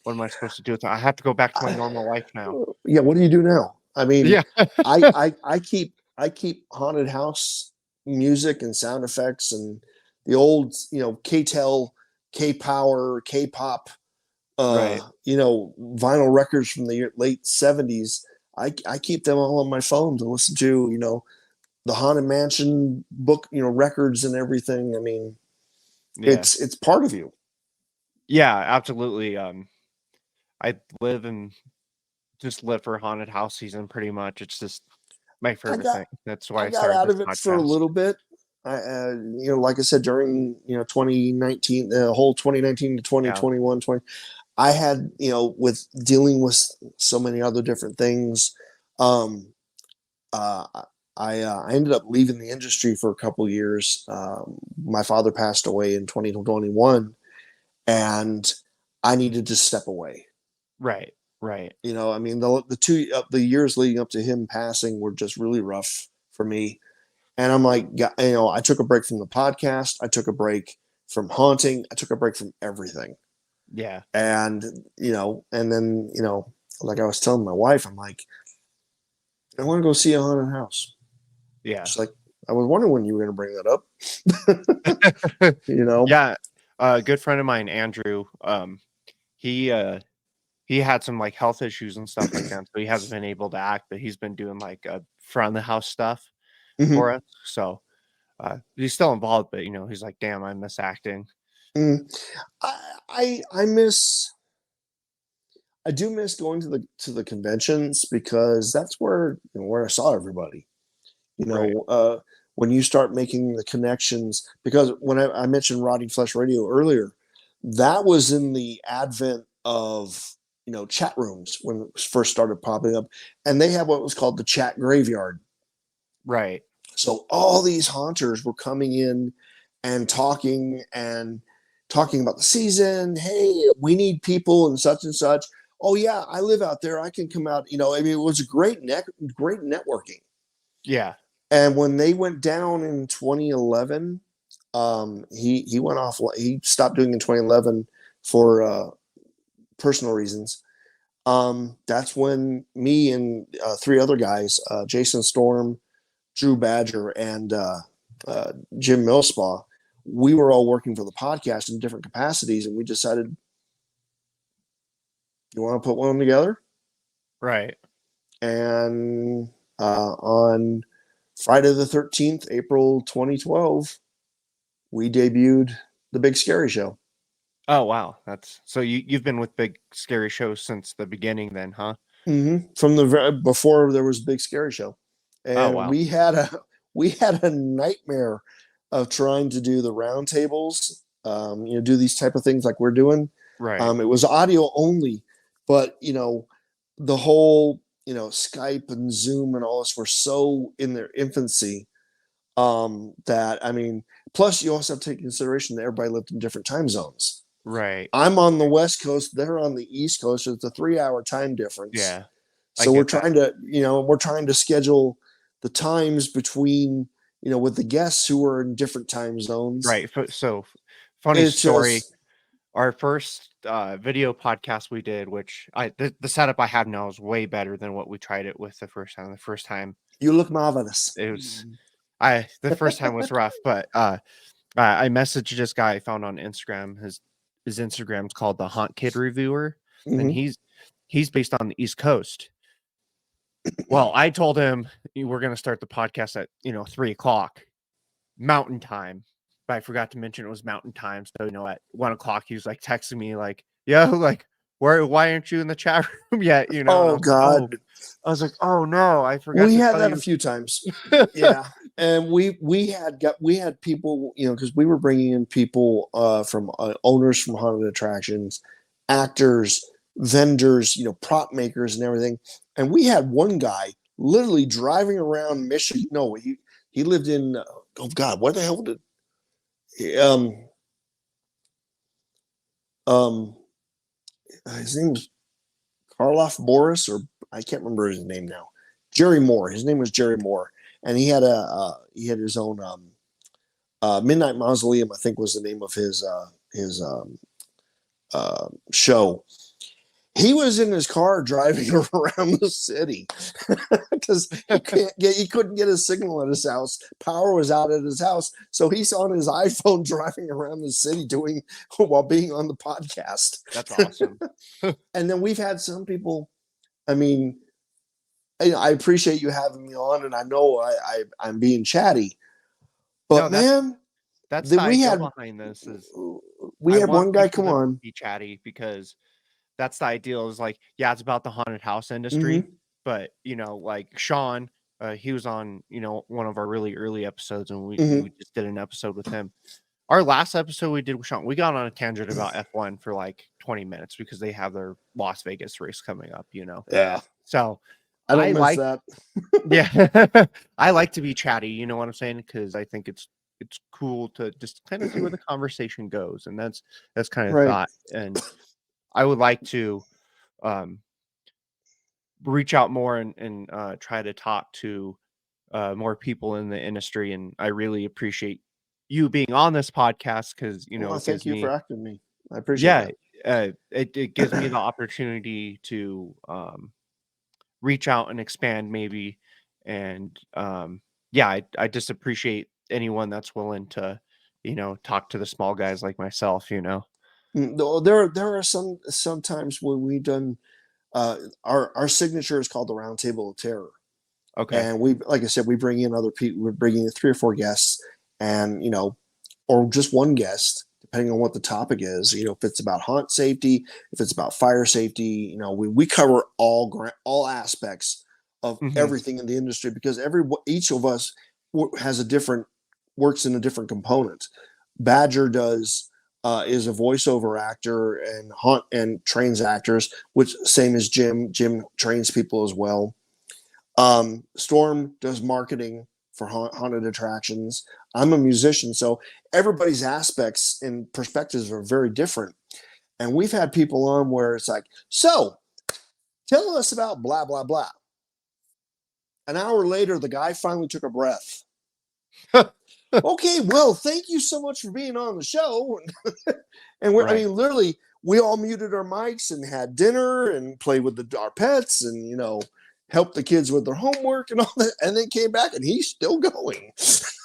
what am I supposed to do with it? I have to go back to my normal life now. Yeah, what do you do now? I mean, Yeah. I keep haunted house music and sound effects and the old, K-Tel, K-Power, K-pop, Right. vinyl records from the late 70s. I keep them all on my phone to listen to, the Haunted Mansion book, records and everything. I mean, Yeah. it's part of you. Yeah, absolutely. I just live for haunted house season pretty much. It's just my I favorite got thing. That's why I I got started out this of it for a podcast. little bit. Like I said, during 2019, the whole 2019 to Yeah. 2021, 20, I had with dealing with so many other different things. Um, uh, I ended up leaving the industry for a couple of years. My father passed away in 2021, and I needed to step away. Right. Right. I mean, the years leading up to him passing were just really rough for me. And I'm like, I took a break from the podcast. I took a break from haunting. I took a break from everything. Yeah. And, and then, like I was telling my wife, I'm like, I want to go see a haunted house. Yeah. She's like, I was wondering when you were going to bring that up. you know? Yeah. A good friend of mine, Andrew, he he had some like health issues and stuff like that. So he hasn't been able to act, but he's been doing like front of the house stuff Mm-hmm. for us. So he's still involved, but he's like, damn, I miss acting. Mm-hmm. I do miss going to the conventions because that's where I saw everybody. you Right. know uh, when you start making the connections, because when I mentioned Rotting Flesh Radio earlier, that was in the advent of chat rooms when it first started popping up, and they had what was called the chat graveyard. Right. So all these haunters were coming in and talking about the season. Hey, we need people and such. Oh yeah, I live out there, I can come out. I mean, it was a great networking. Yeah. And when they went down in 2011, he went off. He stopped doing in 2011 for personal reasons. That's when me and 3 other guys, Jason Storm, Drew Badger, and Jim Millspaw, we were all working for the podcast in different capacities, and we decided, you want to put one together? Right. And on Friday the 13th, April 2012, we debuted the Big Scary Show. Oh wow. That's so you've been with big scary shows since the beginning then, huh? From the before there was Big Scary Show, Oh and wow. we had a nightmare of trying to do the roundtables, do these type of things like we're doing. Right. It was audio only, but the whole Skype and Zoom and all this were so in their infancy, that, I mean, plus you also have to take consideration that everybody lived in different time zones. Right. I'm on the West Coast, they're on the East Coast, so it's a 3-hour time difference. Yeah. I So we're get that. trying to, schedule the times between, with the guests who are in different time zones. Right. So funny It's story. just, Our first video podcast we did, which the setup I have now is way better than what we tried it with the first time. The first time you look marvelous. it was the first time was rough, but I messaged this guy I found on Instagram. His Instagram's called the Haunt Kid Reviewer, and Mm-hmm. he's based on the East Coast. Well, I told him we're gonna start the podcast at 3:00 Mountain Time. but I forgot to mention it was Mountain Time. So, at 1:00, he was like texting me like, "Yo, like, why aren't you in the chat room yet?" And Oh God. I was like, "Oh no, I forgot We to had tell that you." a few times. Yeah. And we had people, because we were bringing in people from owners from haunted attractions, actors, vendors, prop makers and everything. And we had one guy literally driving around Michigan. No, he lived in oh God, what the hell did um his name was Karloff Boris, or I can't remember his name now. Jerry Moore. His name was Jerry Moore, and he had his own Midnight Mausoleum. I think was the name of his show. He was in his car driving around the city because he couldn't get a signal at his house. Power was out at his house, so he's on his iPhone driving around the city while being on the podcast. That's awesome. And then we've had some people. I mean, I appreciate you having me on, and I know I'm being chatty, but no, that's the we idea had behind this. Is we I had want one guy people come to on. be chatty because that's the ideal. Is like, yeah, it's about the haunted house industry, Mm-hmm. but like Sean, he was on one of our really early episodes, and we just did an episode with him. Our last episode we did with Sean, we got on a tangent about F1 for like 20 minutes because they have their Las Vegas race coming up. Yeah, So I don't miss that. Yeah, I like to be chatty. You know what I'm saying? Because I think it's cool to just kind of see where the conversation goes, and that's kind of Right. thought. And I would like to reach out more and try to talk to more people in the industry. And I really appreciate you being on this podcast because Well, it thank gives you for me, asking me. I appreciate that. it gives me the opportunity to reach out and expand maybe. And I just appreciate anyone that's willing to talk to the small guys like myself. No, there are some times when we've done our signature is called the Round Table of Terror, Okay. and like I said, we bring in other people. We're bringing in 3 or 4 guests, and or just one guest, depending on what the topic is. If it's about haunt safety, if it's about fire safety, we cover all aspects of everything in the industry, because each of us has works in a different component. Badger is a voiceover actor and trains actors, which same as Jim. Jim trains people as well. Storm does marketing for haunted attractions. I'm a musician, so everybody's aspects and perspectives are very different. And we've had people on where it's like, so tell us about blah, blah, blah. An hour later, the guy finally took a breath. Okay, well, thank you so much for being on the show. And literally, we all muted our mics and had dinner and played with our pets and, helped the kids with their homework and all that. And then came back and he's still going.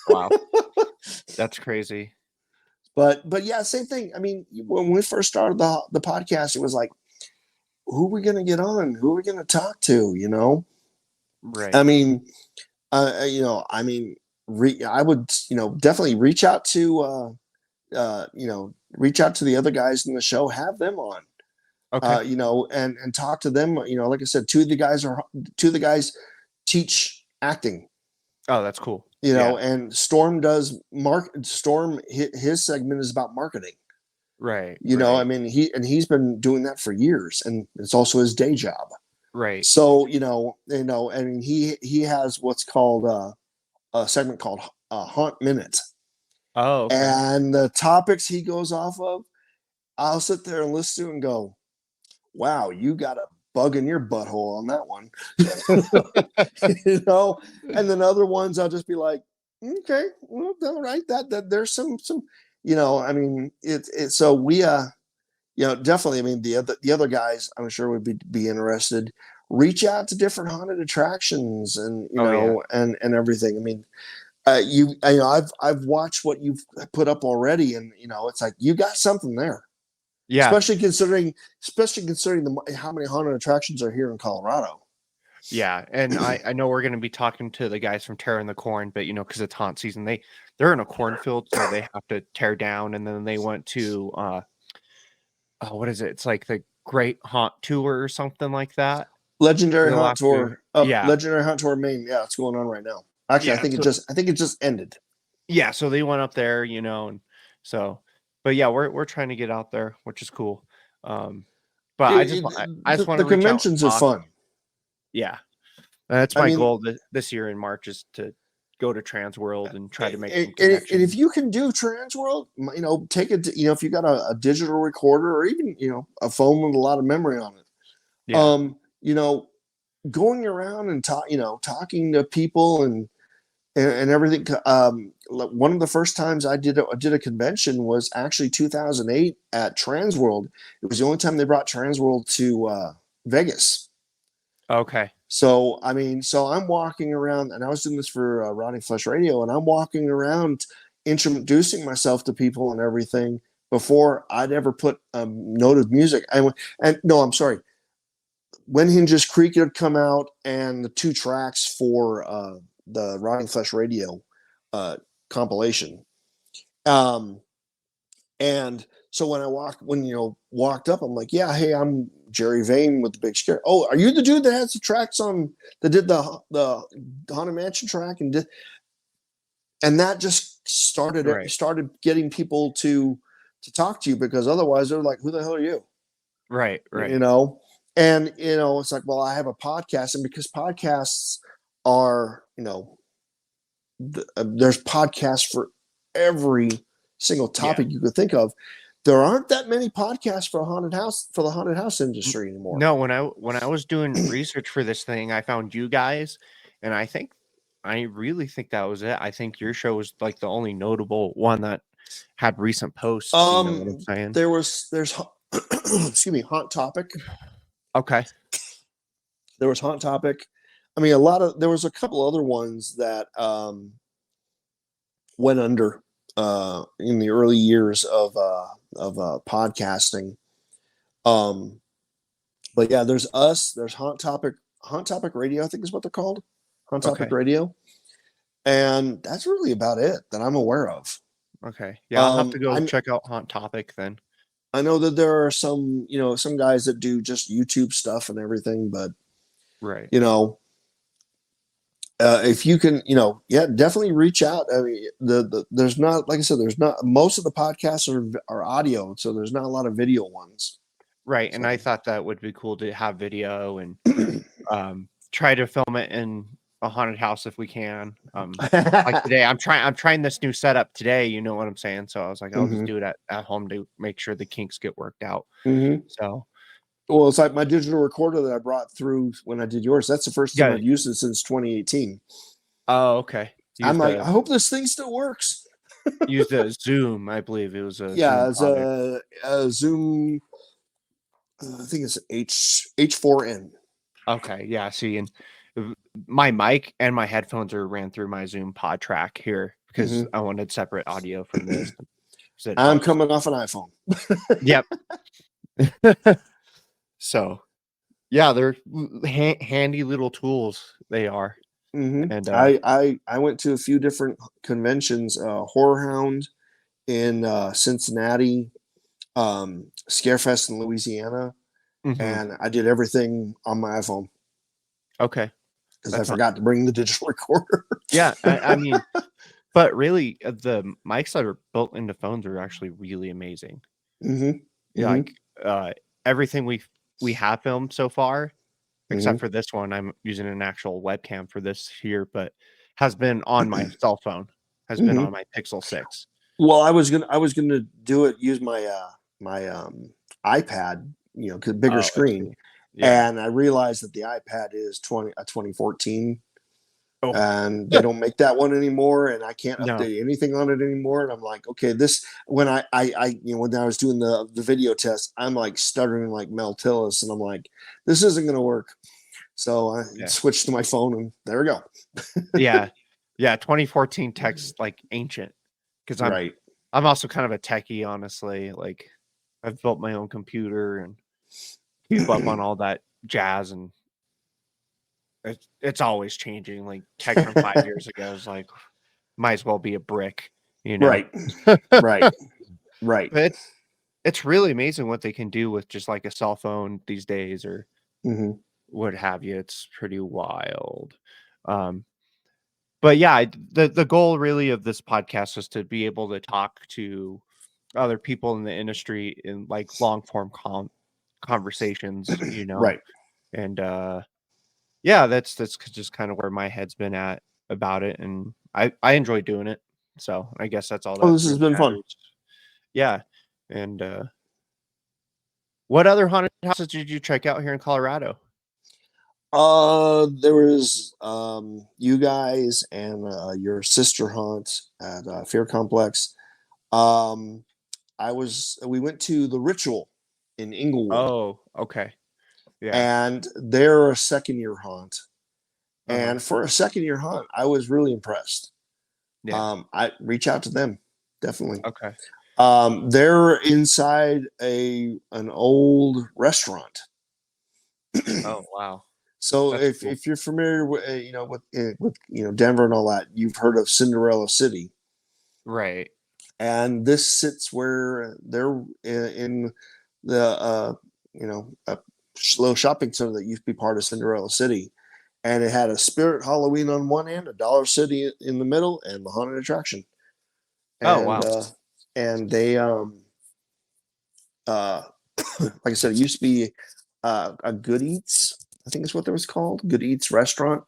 Wow. That's crazy. But yeah, same thing. I mean, when we first started the podcast, it was like, who are we going to get on? Who are we going to talk to? Right. I mean, I would, definitely reach out to, reach out to the other guys in the show, have them on, Okay. And talk to them. Like I said, two of the guys teach acting. Oh, that's cool. And Storm his segment is about marketing. Right. I mean, he's been doing that for years, and it's also his day job. Right. So, and he has what's called a segment called Haunt Minute. Oh, okay. And the topics he goes off of, I'll sit there and listen to and go, wow, you got a bug in your butthole on that one. And then other ones I'll just be like, okay, well, all right, that there's some I mean, it's so we definitely, I mean, the other guys I'm sure would be interested. Reach out to different haunted attractions and and everything. I mean, I've watched what you've put up already, and it's like you got something there. Yeah. Especially considering how many haunted attractions are here in Colorado. Yeah, and I know we're going to be talking to the guys from Tearing the Corn, but because it's haunt season, they're in a cornfield, so they have to tear down, and then they went to what is it? It's like the Great Haunt Tour or something like that. Legendary The Haunt last year, Tour up, yeah, Legendary Haunt Tour Maine. Yeah, it's going on right now. Actually, yeah. I think it just ended. Yeah, so they went up there, and so, but yeah, we're trying to get out there, which is cool. But I just want The to reach out and conventions are talk. fun. Yeah, that's I my mean, goal this year in March is to go to Transworld and try to make some and if connections. you can do Transworld, take it. If you got a digital recorder or even a phone with a lot of memory on it, Yeah. you know, going around and talking to people and everything. One of the first times I did a convention was actually 2008 at Transworld. It was the only time they brought Transworld to Vegas. Okay. So so I'm walking around, and I was doing this for Rotting Flesh Radio, and I'm walking around introducing myself to people and everything before I'd ever put a note of music. And no, I'm sorry. When Hinges Creek had come out, and the 2 tracks for the Rotting Flesh Radio uh, compilation. And so when walked up, I'm like, yeah, hey, I'm Jerry Vayne with the Big Scare. Oh, are you the dude that has the tracks on that did the Haunted Mansion track and that just Right. started getting people to talk to you, because otherwise they're like, who the hell are you? Right. You Right. know, and it's like, well, I have a podcast, and because podcasts are there's podcasts for every single Yeah. topic you could think of. There aren't that many podcasts for the haunted house industry anymore. No, when I was doing research for this thing, I found you guys, and I really think that was it. I think your show was like the only notable one that had recent posts. You know what I'm saying? There's excuse me, Haunt Topic. Okay. There was Haunt Topic. There was a couple other ones that went under in the early years of podcasting. But yeah, there's us. There's Haunt Topic Radio, I think is what they're called, Haunt Topic Okay. Radio, and that's really about it that I'm aware of. Okay. Yeah, I'll have to go I check out Haunt Topic then. I know that there are some guys that do just YouTube stuff and everything, but Right. if you can, yeah, definitely reach out. I mean, there's not, like I said, there's not, most of the podcasts are audio, so there's not a lot of video ones. Right. And I thought that would be cool to have video and try to film it in a haunted house if we can. Like today, I'm trying this new setup today, you know what I'm saying? So I was like, I'll just do it at home to make sure the kinks get worked out. So well, it's like my digital recorder that I brought through when I did yours. That's the first time I've used it since 2018. Oh, okay. I'm like, I hope this thing still works. Use the Zoom, I believe it was a Yeah, Zoom it's a Zoom. I think it's H4n. Okay, yeah. See, and my mic and my headphones are ran through my Zoom pod track here because I wanted separate audio from this. I'm coming off an iPhone. Yep. So, yeah, they're handy little tools. They are. And I went to a few different conventions, Horror Hound in Cincinnati, Scarefest in Louisiana, and I did everything on my iPhone. Okay. Because I forgot to bring the digital recorder. Yeah, I mean, but really, the mics that are built into phones are actually really amazing. Like everything we have filmed so far, except for this one, I'm using an actual webcam for this here, but has been on my cell phone, has been on my Pixel 6. Well, I was gonna do it, use my iPad, because bigger screen. Yeah. And I realized that the iPad is 2014. And they don't make that one anymore, and I can't update anything on it anymore. And I'm like, okay, this when I when I was doing the video test, I'm like stuttering like Mel Tillis, and I'm like, this isn't gonna work. So I switched to my phone, and there we go. Yeah. 2014 tech's like ancient because I'm also kind of a techie, honestly. Like I've built my own computer and keep up on all that jazz, and it's always changing. Like tech from 5 years ago is like might as well be a brick, you know. Right. Right. Right. But it's really amazing what they can do with just like a cell phone these days or Hmm. what have you. It's pretty wild. Um, but yeah, the goal really of this podcast is to be able to talk to other people in the industry in like long form conversations, you know. Right. And yeah, that's just kind of where my head's been at about it, and I enjoy doing it. So I guess that's all Oh, that this has really been fun. matters. Yeah. And what other haunted houses did you check out here in Colorado? There was you guys and your sister haunt at Fear Complex. Um, we went to the Ritual in Inglewood, Oh, okay. Yeah. and they're a second year haunt. Uh-huh. And for a second year haunt, I was really impressed. Yeah. I reach out to them definitely. Okay. They're inside an old restaurant. Oh, wow. So That's cool. if you're familiar with with Denver and all that, you've heard of Cinderella City, Right. and this sits where they're in the a little shopping center that used to be part of Cinderella City, and it had a Spirit Halloween on one end, a Dollar City in the middle, and the haunted attraction. Oh, And wow. they uh like I said, it used to be a Good Eats, I think is what it was called, Good Eats restaurant,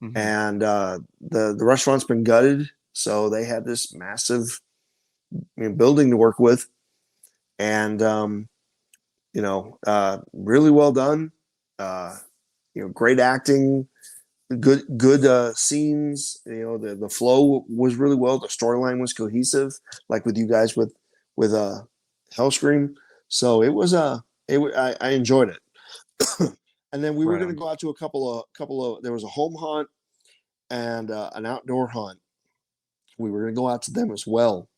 Hmm. and the restaurant's been gutted, so they had this massive building to work with, and really well done. Uh, great acting, good scenes. The flow was really well. The storyline was cohesive, like with you guys with Hellscream. So it was I enjoyed it. And then we were Right going to on. go out to a couple of there was a home hunt and an outdoor hunt. We were going to go out to them as well.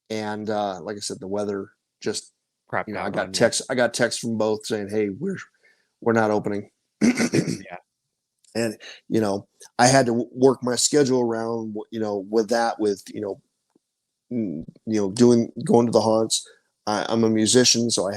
And like I said, the weather just Crapped I out got on you. texts from both saying, "Hey, we're not opening." Yeah. And I had to work my schedule around with that, with doing going to the haunts. I'm a musician, so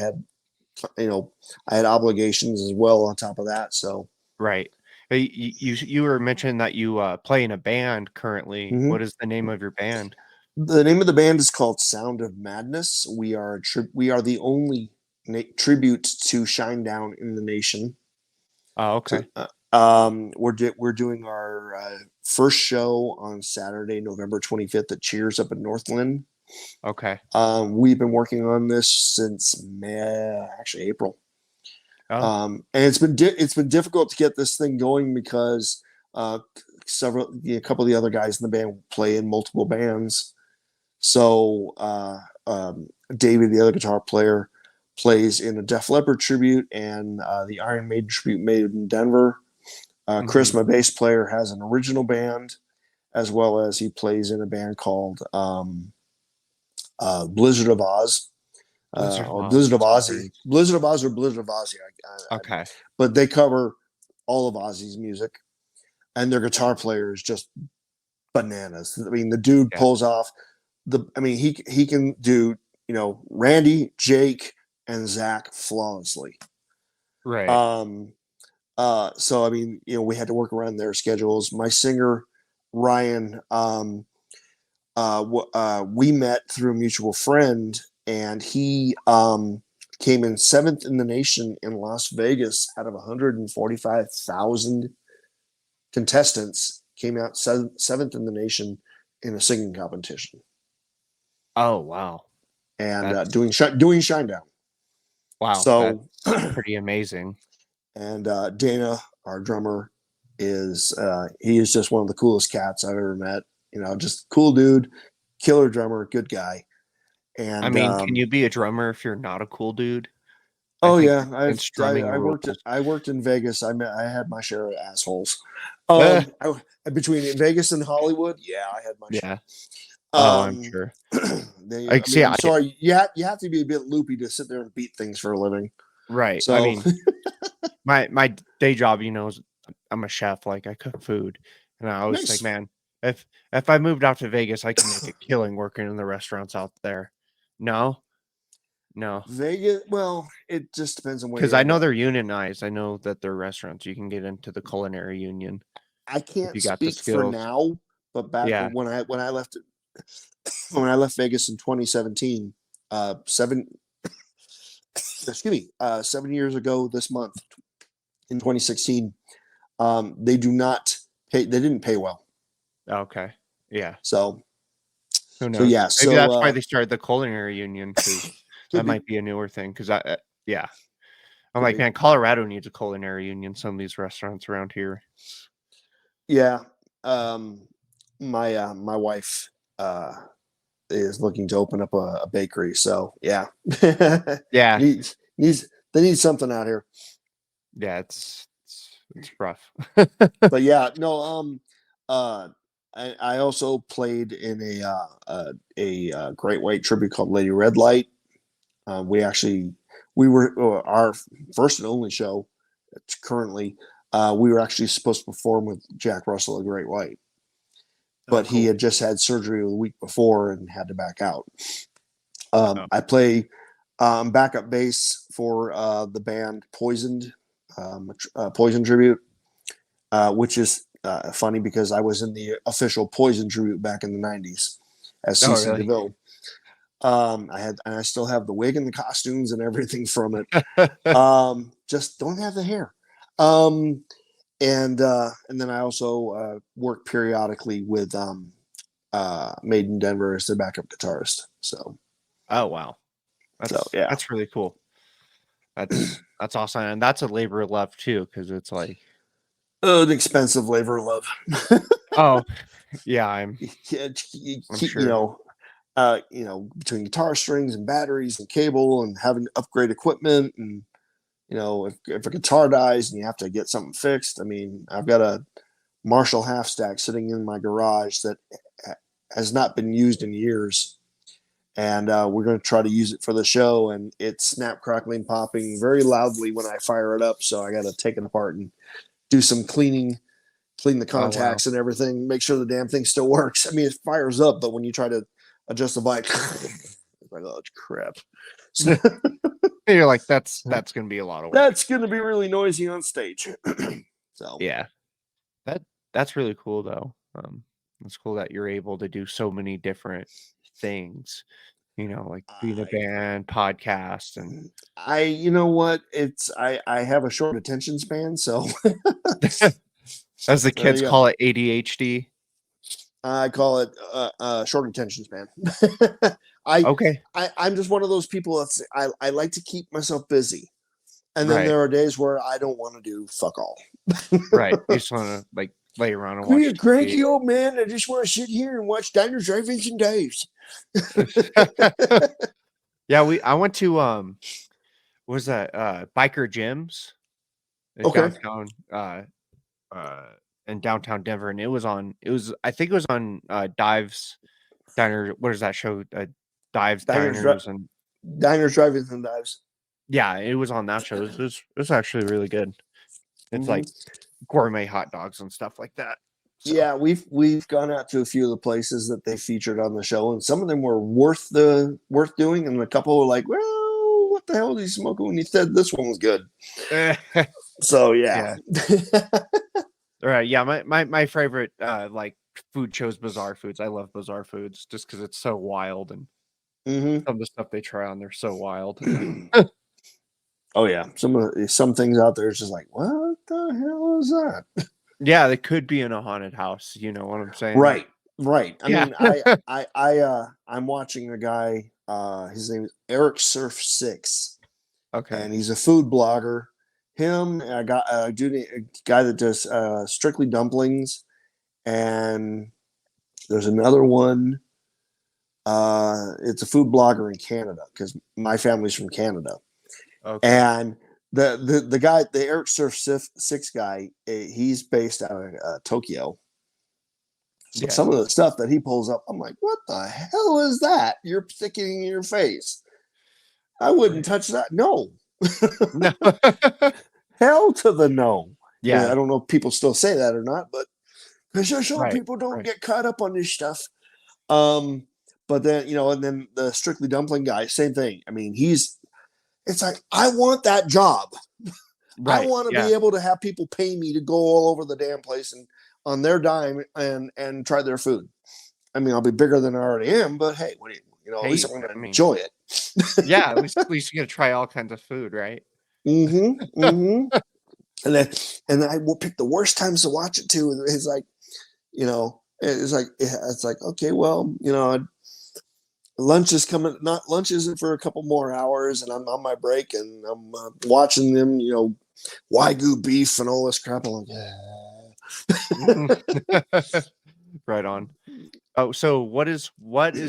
you know I had obligations as well on top of that. So Right. You were mentioning that you play in a band currently. mhm. What is the name of your band? The name of the band is called Sound of Madness. We are the only tribute to Shinedown in the nation. Oh, So, okay. we're doing our first show on Saturday, November 25th at Cheers up in Northland. Okay. We've been working on this since actually April, Oh. and it's been difficult to get this thing going because uh, a couple of the other guys in the band play in multiple bands. So David, the other guitar player, plays in a Def Leppard tribute and the Iron Maiden tribute made in Denver. Chris, Hmm. my bass player, has an original band, as well as he plays in a band called Blizzard of Oz, Blizzard of or Oz. Blizzard of Sorry. Ozzy, Blizzard of Oz or Blizzard of Ozzy. Okay. But they cover all of Ozzy's music, and their guitar player is just bananas. I mean, the dude Yeah. pulls off he can do Randy, Jake, and Zach flawlessly. Right. Um, so I mean, we had to work around their schedules. My singer Ryan, we met through a mutual friend, and he came in seventh in the nation in Las Vegas out of 145,000 contestants. Came out seventh in the nation in a singing competition, Oh, wow. and That's doing Shinedown. wow. So, That's pretty amazing. and Dana, our drummer, he is just one of the coolest cats I've ever met. Just cool dude, killer drummer, good guy. I And mean, can you be a drummer if you're not a cool dude? I oh think yeah, since drumming rules. I worked in Vegas. I had my share of assholes. Eh, Between Vegas and Hollywood, yeah, I had my share. yeah. Oh, I'm Um, sure. I Like, see, mean, I'm sorry, you have to be a bit loopy to sit there and beat things for a living. right. I So mean, my day job, is I'm a chef. Like I cook food, and I always think, Nice. man, if I moved out to Vegas, I can make a killing working in the restaurants out there. No, no, Vegas. Well, it just depends on where because you I end know up. they're unionized. I know that they're restaurants. You can get into the culinary union I if can't you got the speak for skills. now, but back Yeah. when I left when I left Vegas in 2017, seven excuse me, 7 years ago this month in 2016, they do not pay. They didn't pay well. Okay. Yeah. So Who so knows? yeah. Maybe So that's why they started the culinary union because could that be might be a newer thing. Because yeah, I'm could like, be man, Colorado needs a culinary union. Some of these restaurants around here. yeah. My wife uh is looking to open up a bakery. So yeah, Yeah. needs they need something out here. Yeah. It's rough. But yeah, no. Uh, I also played in a Great White tribute called Lady Red Light. We were our first and only show currently. We were actually supposed to perform with Jack Russell at Great White, Oh, but he cool. had just had surgery the week before and had to back out. Oh, I play backup bass for the band Poisoned, Poison Tribute, which is funny because I was in the official Poison Tribute back in the '90s as oh, CC really? DeVille. I still have the wig and the costumes and everything from it. Just don't have the hair. And then I also work periodically with Made in Denver as their backup guitarist. Oh, wow. So yeah, That's really cool. That's awesome, and that's a labor of love too, because it's like, an expensive labor of love. oh, yeah, I'm You sure. know, between guitar strings and batteries and cable and having to upgrade equipment and if a guitar dies and you have to get something fixed. I mean, I've got a Marshall half stack sitting in my garage that has not been used in years, and we're going to try to use it for the show. And it's snap, crackling, popping very loudly when I fire it up. So I got to take it apart and do some cleaning, clean the Oh, wow. contacts and everything, make sure the damn thing still works. I mean, it fires up, but when you try to adjust the bike, it's like, oh, it's crap. So, You're like, that's gonna be a lot of work. that's going to be really noisy on stage. So, Yeah. That that's really cool though. It's cool that you're able to do so many different things, like being a I, band, podcast, and you know what? I have a short attention span, so as the there kids you go. call it, ADHD. I call it short attention span. I, Okay. I'm just one of those people that's I like to keep myself busy, and then Right. there are days where I don't want to do fuck all. Right. You just want to like lay around and Be watch a TV. cranky old man. I just want to sit here and watch Diners, Drive-Ins, and Daves. Yeah, I went to what was that biker gyms in Okay. downtown uh in downtown Denver, and I think it was on Dives Diner. What is that show? Dives Diners, Dri- Diners, and Diners, Drive-Ins, and Dives. yeah, it was on that show. It was actually really good. It's Mm-hmm. like gourmet hot dogs and stuff like that. So Yeah, we've gone out to a few of the places that they featured on the show, and some of them were worth doing, and a couple were like, well, what the hell is he smoking when he said this one was good? So yeah. yeah. All right. Yeah, my favorite like food shows Bizarre Foods. I love Bizarre Foods just because it's so wild, and Mm-hmm. some of the stuff they try on, they're so wild. Oh yeah, some things out there is just like, what the hell is that? Yeah, they could be in a haunted house. You know what I'm saying? Right, right. I Yeah. mean, I'm watching a guy. His name is Eric Surf Six, Okay. and he's a food blogger. Him, I got a guy that does strictly dumplings, and there's another one. It's a food blogger in Canada because my family's from Canada, Okay. and the guy, the Eric Surf Six guy, he's based out of Tokyo. So Yeah. some of the stuff that he pulls up, I'm like, what the hell is that? You're sticking in your face. I wouldn't touch that. No. No. Hell to the no. And Yeah. I don't know if people still say that or not, but because so Right. people don't Right. get caught up on this stuff. Um, but then, and then the Strictly Dumpling guy, same thing. I mean, it's like, I want that job. I Right. want to Yeah. be able to have people pay me to go all over the damn place and on their dime and try their food. I mean, I'll be bigger than I already am, but hey, what do at least Hey, I'm going to I mean, enjoy it. yeah, at least you get to try all kinds of food, right? Mm-hmm. Mm-hmm. And then I will pick the worst times to watch it too. It's like, it's like, okay, well, lunch is coming. Not lunch isn't for a couple more hours, and I'm on my break, and I'm watching them, wagyu beef and all this crap. I'm like, Right on. Oh, so what is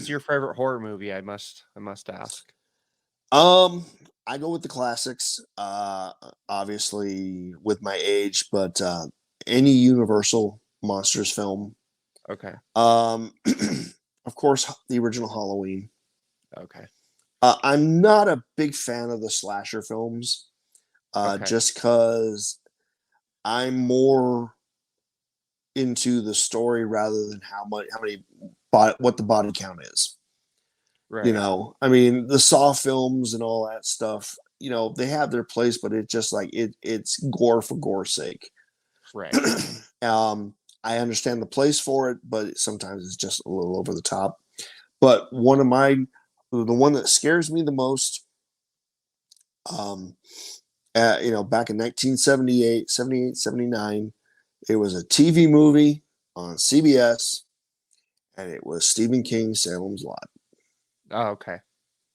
your favorite horror movie? I must ask. um, I go with the classics. Obviously with my age, but any Universal monsters film. Okay. Um, of course, the original Halloween. Okay. I'm not a big fan of the slasher films, Okay. just because I'm more into the story rather than how many, what the body count is. Right. I mean, the Saw films and all that stuff. They have their place, but it's just like it's gore for gore's sake. Right. um, I understand the place for it, but sometimes it's just a little over the top. But the one that scares me the most, um, back in 1978, 78, 79, it was a TV movie on CBS, and it was Stephen King's Salem's Lot. Oh, okay.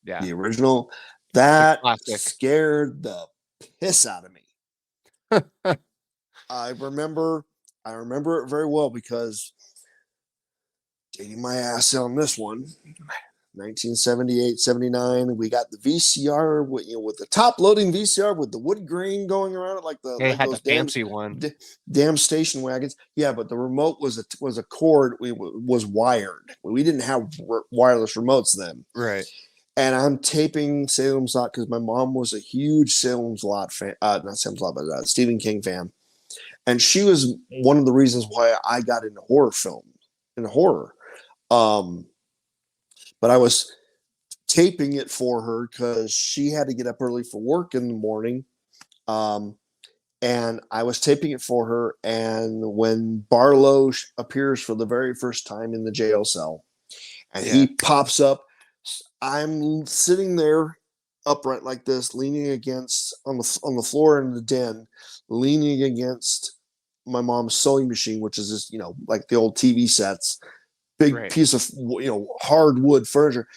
Yeah. The original. It's a That classic. scared the piss out of me. I remember it very well because dating my ass on this one. 1978, 79. We got the VCR with the top loading VCR with the wood grain going around it They like had the those fancy one. damn station wagons. Yeah, but the remote was a cord. Was wired. We didn't have wireless remotes then. Right. And I'm taping Salem's Lot because my mom was a huge Salem's Lot fan. Not Salem's Lot, but Stephen King fan. And she was one of the reasons why I got into horror. Um, but I was taping it for her because she had to get up early for work in the morning. Um, and I was taping it for her. And when Barlow appears for the very first time in the jail cell, and Yeah. he pops up, I'm sitting there upright like this, leaning against on the floor in the den, leaning against my mom's sewing machine, which is just like the old TV sets, big Right. piece of hardwood furniture.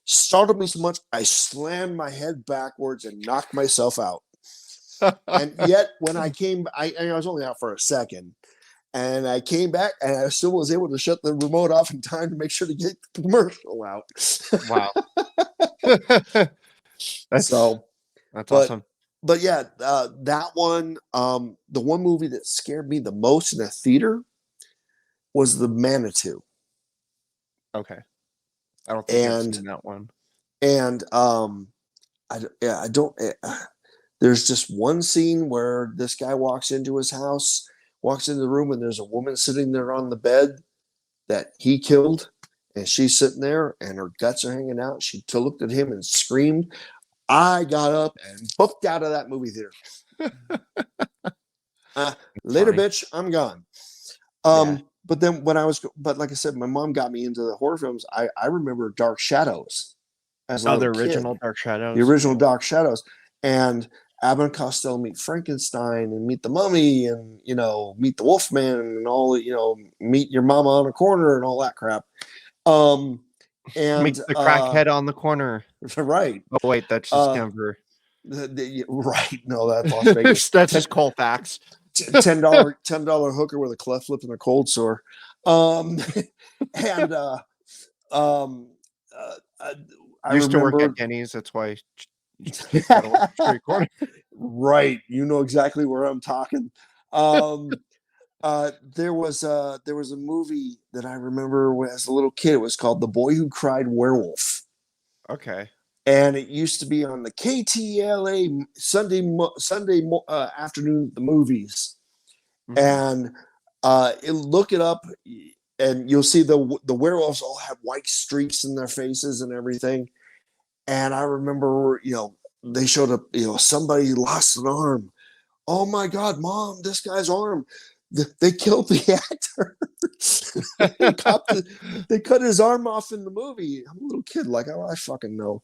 Startled me so much, I slammed my head backwards and knocked myself out. And yet, when I came, I was only out for a second, and I came back, and I still was able to shut the remote off in time to make sure to get the commercial out. Wow. that's So, that's but awesome. but yeah, that one, the one movie that scared me the most in a theater was the Manitou, Okay. I don't think I've and seen that one. and I don't. There's just one scene where this guy walks into his house, walks into the room, and there's a woman sitting there on the bed that he killed, and she's sitting there, and her guts are hanging out. She looked at him and screamed. I got up and booked out of that movie theater. It's Later, funny. bitch, I'm gone. Yeah. But then but like I said, my mom got me into the horror films. I remember Dark Shadows as a Oh, the little kid, original Dark the Shadows. original Yeah. Dark Shadows, and Abbott and Costello meet Frankenstein and meet the Mummy and meet the Wolfman and all meet your mama on a corner and all that crap. Um, Meet and the crackhead on the corner. right, Oh wait, that's just uh, Denver. right. No, that's Las Vegas. That's just Colfax. $10 hooker with a cleft lip and a cold sore. Um, and um, I Used to work at remember. Denny's. That's why she's got a street corner. Right, you know exactly where I'm talking. Um, there was a movie that I remember as a little kid. It was called The Boy Who Cried Werewolf, Okay. and it used to be on the KTLA Sunday afternoon, the movies. Mm. And look it up, and you'll see the werewolves all have white streaks in their faces and everything. And I remember, they showed up, somebody lost an arm. Oh my God, Mom, this guy's arm. They killed the actor. They cut his arm off in the movie. I'm a little kid, like, oh, I fucking know.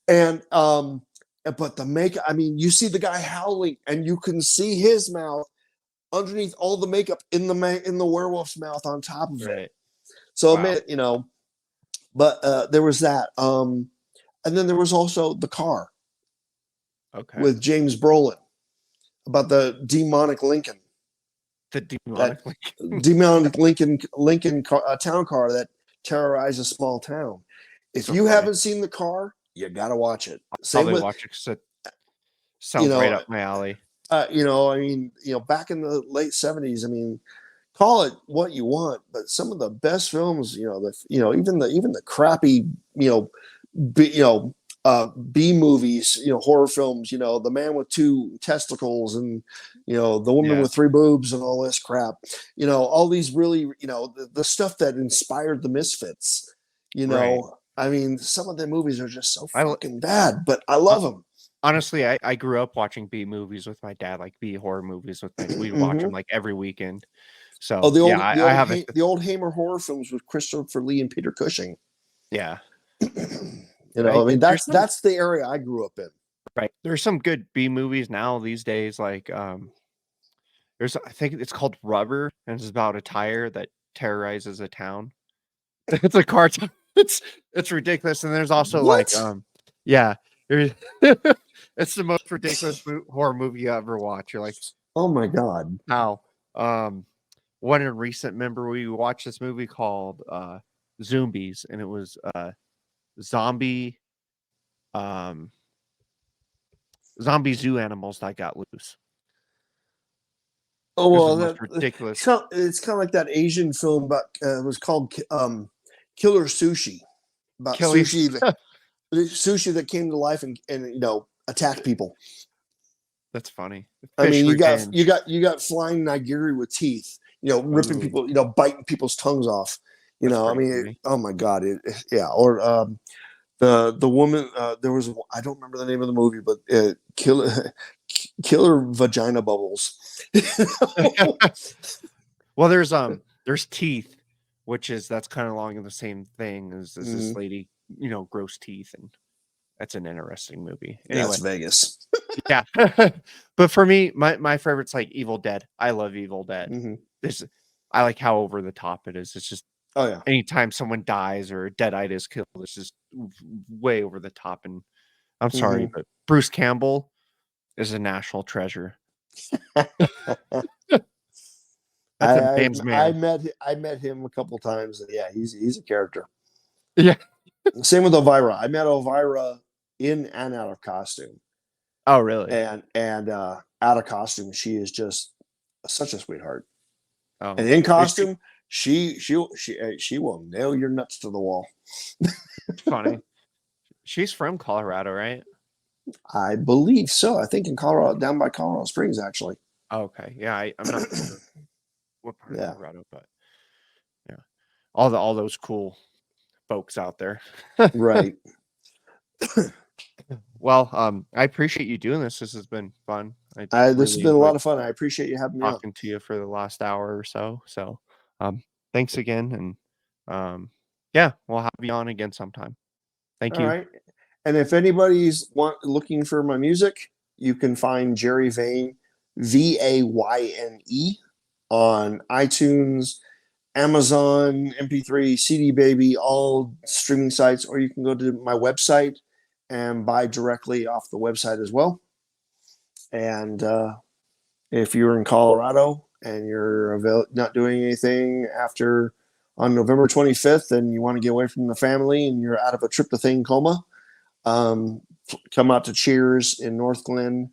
And but the makeup, I mean, you see the guy howling, and you can see his mouth underneath all the makeup in the werewolf's mouth on top of it. Right. So it Wow. made it, but there was that. And then there was also The Car Okay. with James Brolin about the demonic Lincoln. The demonic Lincoln. Demonic Lincoln town car that terrorized a small town. If So you funny. haven't seen The Car, you gotta watch it. Same Probably with, watch it 'cause it sounds right up my alley. I mean, back in the late '70s, I mean, call it what you want, but some of the best films, even the crappy, B, B movies, horror films, the man with two testicles and, the woman Yeah. with three boobs and all this crap, all these really, the stuff that inspired the Misfits, Right. I mean, some of the movies are just so I fucking bad, but I love them. honestly, I grew up watching B movies with my dad, like B horror movies with my. We'd watch them like every weekend. Oh, So yeah, I have a the old Hammer horror films with Christopher Lee and Peter Cushing. yeah. I Right. mean, There's some that's the area I grew up in. right. There's some good B movies now these days. Like there's I think it's called Rubber, and it's about a tire that terrorizes a town. It's a cartoon. It's ridiculous. And there's also like What? yeah, there's it's the most ridiculous horror movie you ever watch. You're like, Oh my God. how? One in recent, remember we watched this movie called Zombies, and it was zombie um zombie zoo animals that got loose. Oh It was the well, most ridiculous. it's kind of like that Asian film about it was called Killer Sushi, about Killing. sushi that came to life and attacked people. That's funny. I Fish mean, revenge. you got flying nigiri with teeth, ripping Ooh, people, biting people's tongues off. that's I pretty mean, funny. oh my God, yeah. Or the woman, there was, I don't remember the name of the movie, but killer vagina bubbles. Well, there's teeth, which is that's kind of along the same thing as this lady, gross teeth, and that's an interesting movie. That's Anyway, Vegas. yeah. But for me, my favorite's like Evil Dead. I love Evil Dead. This I like how over the top it is. It's just Oh yeah. anytime someone dies or a deadite is killed, it's just way over the top. And I'm sorry, Mm-hmm. but Bruce Campbell is a national treasure. That's a James man. I met him a couple times. And yeah, he's a character. Yeah. Same with Elvira. I met Elvira in and out of costume, Oh, really? and out of costume, she is just such a sweetheart. Oh, And in is she costume, she will nail your nuts to the wall. funny? She's from Colorado, right? I believe so. I think in Colorado, down by Colorado Springs, actually. Okay. Yeah, I'm not sure what part of Yeah. Colorado, but yeah, all those cool folks out there. Right. Well, I appreciate you doing this. This has been fun. I This has really been a lot enjoyed of fun. I appreciate you having me on. talking to you for the last hour or so. So, thanks again, and yeah, we'll have you on again sometime. Thank All you. right. And if anybody's looking for my music, you can find Jerry Vayne, Vayne, on iTunes, Amazon, MP3, CD Baby, all streaming sites, or you can go to my website and buy directly off the website as well. And if you're in Colorado and you're not doing anything after on November 25th and you want to get away from the family and you're out of a tryptophan coma, come out to Cheers in North Glen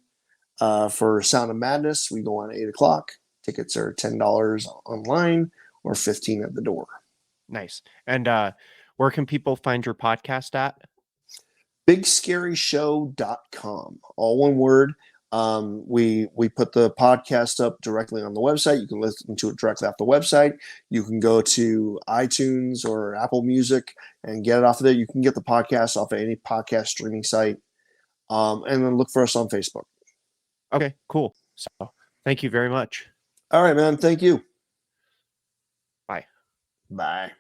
for Sound of Madness. We go on 8 o'clock. Tickets are $10 online or $15 at the door. Nice. And where can people find your podcast at? BigScaryShow.com. All one word. We put the podcast up directly on the website. You can listen to it directly off the website. You can go to iTunes or Apple Music and get it off of there. You can get the podcast off of any podcast streaming site. And then look for us on Facebook. Okay, cool. So thank you very much. All right, man. Thank you. Bye. Bye.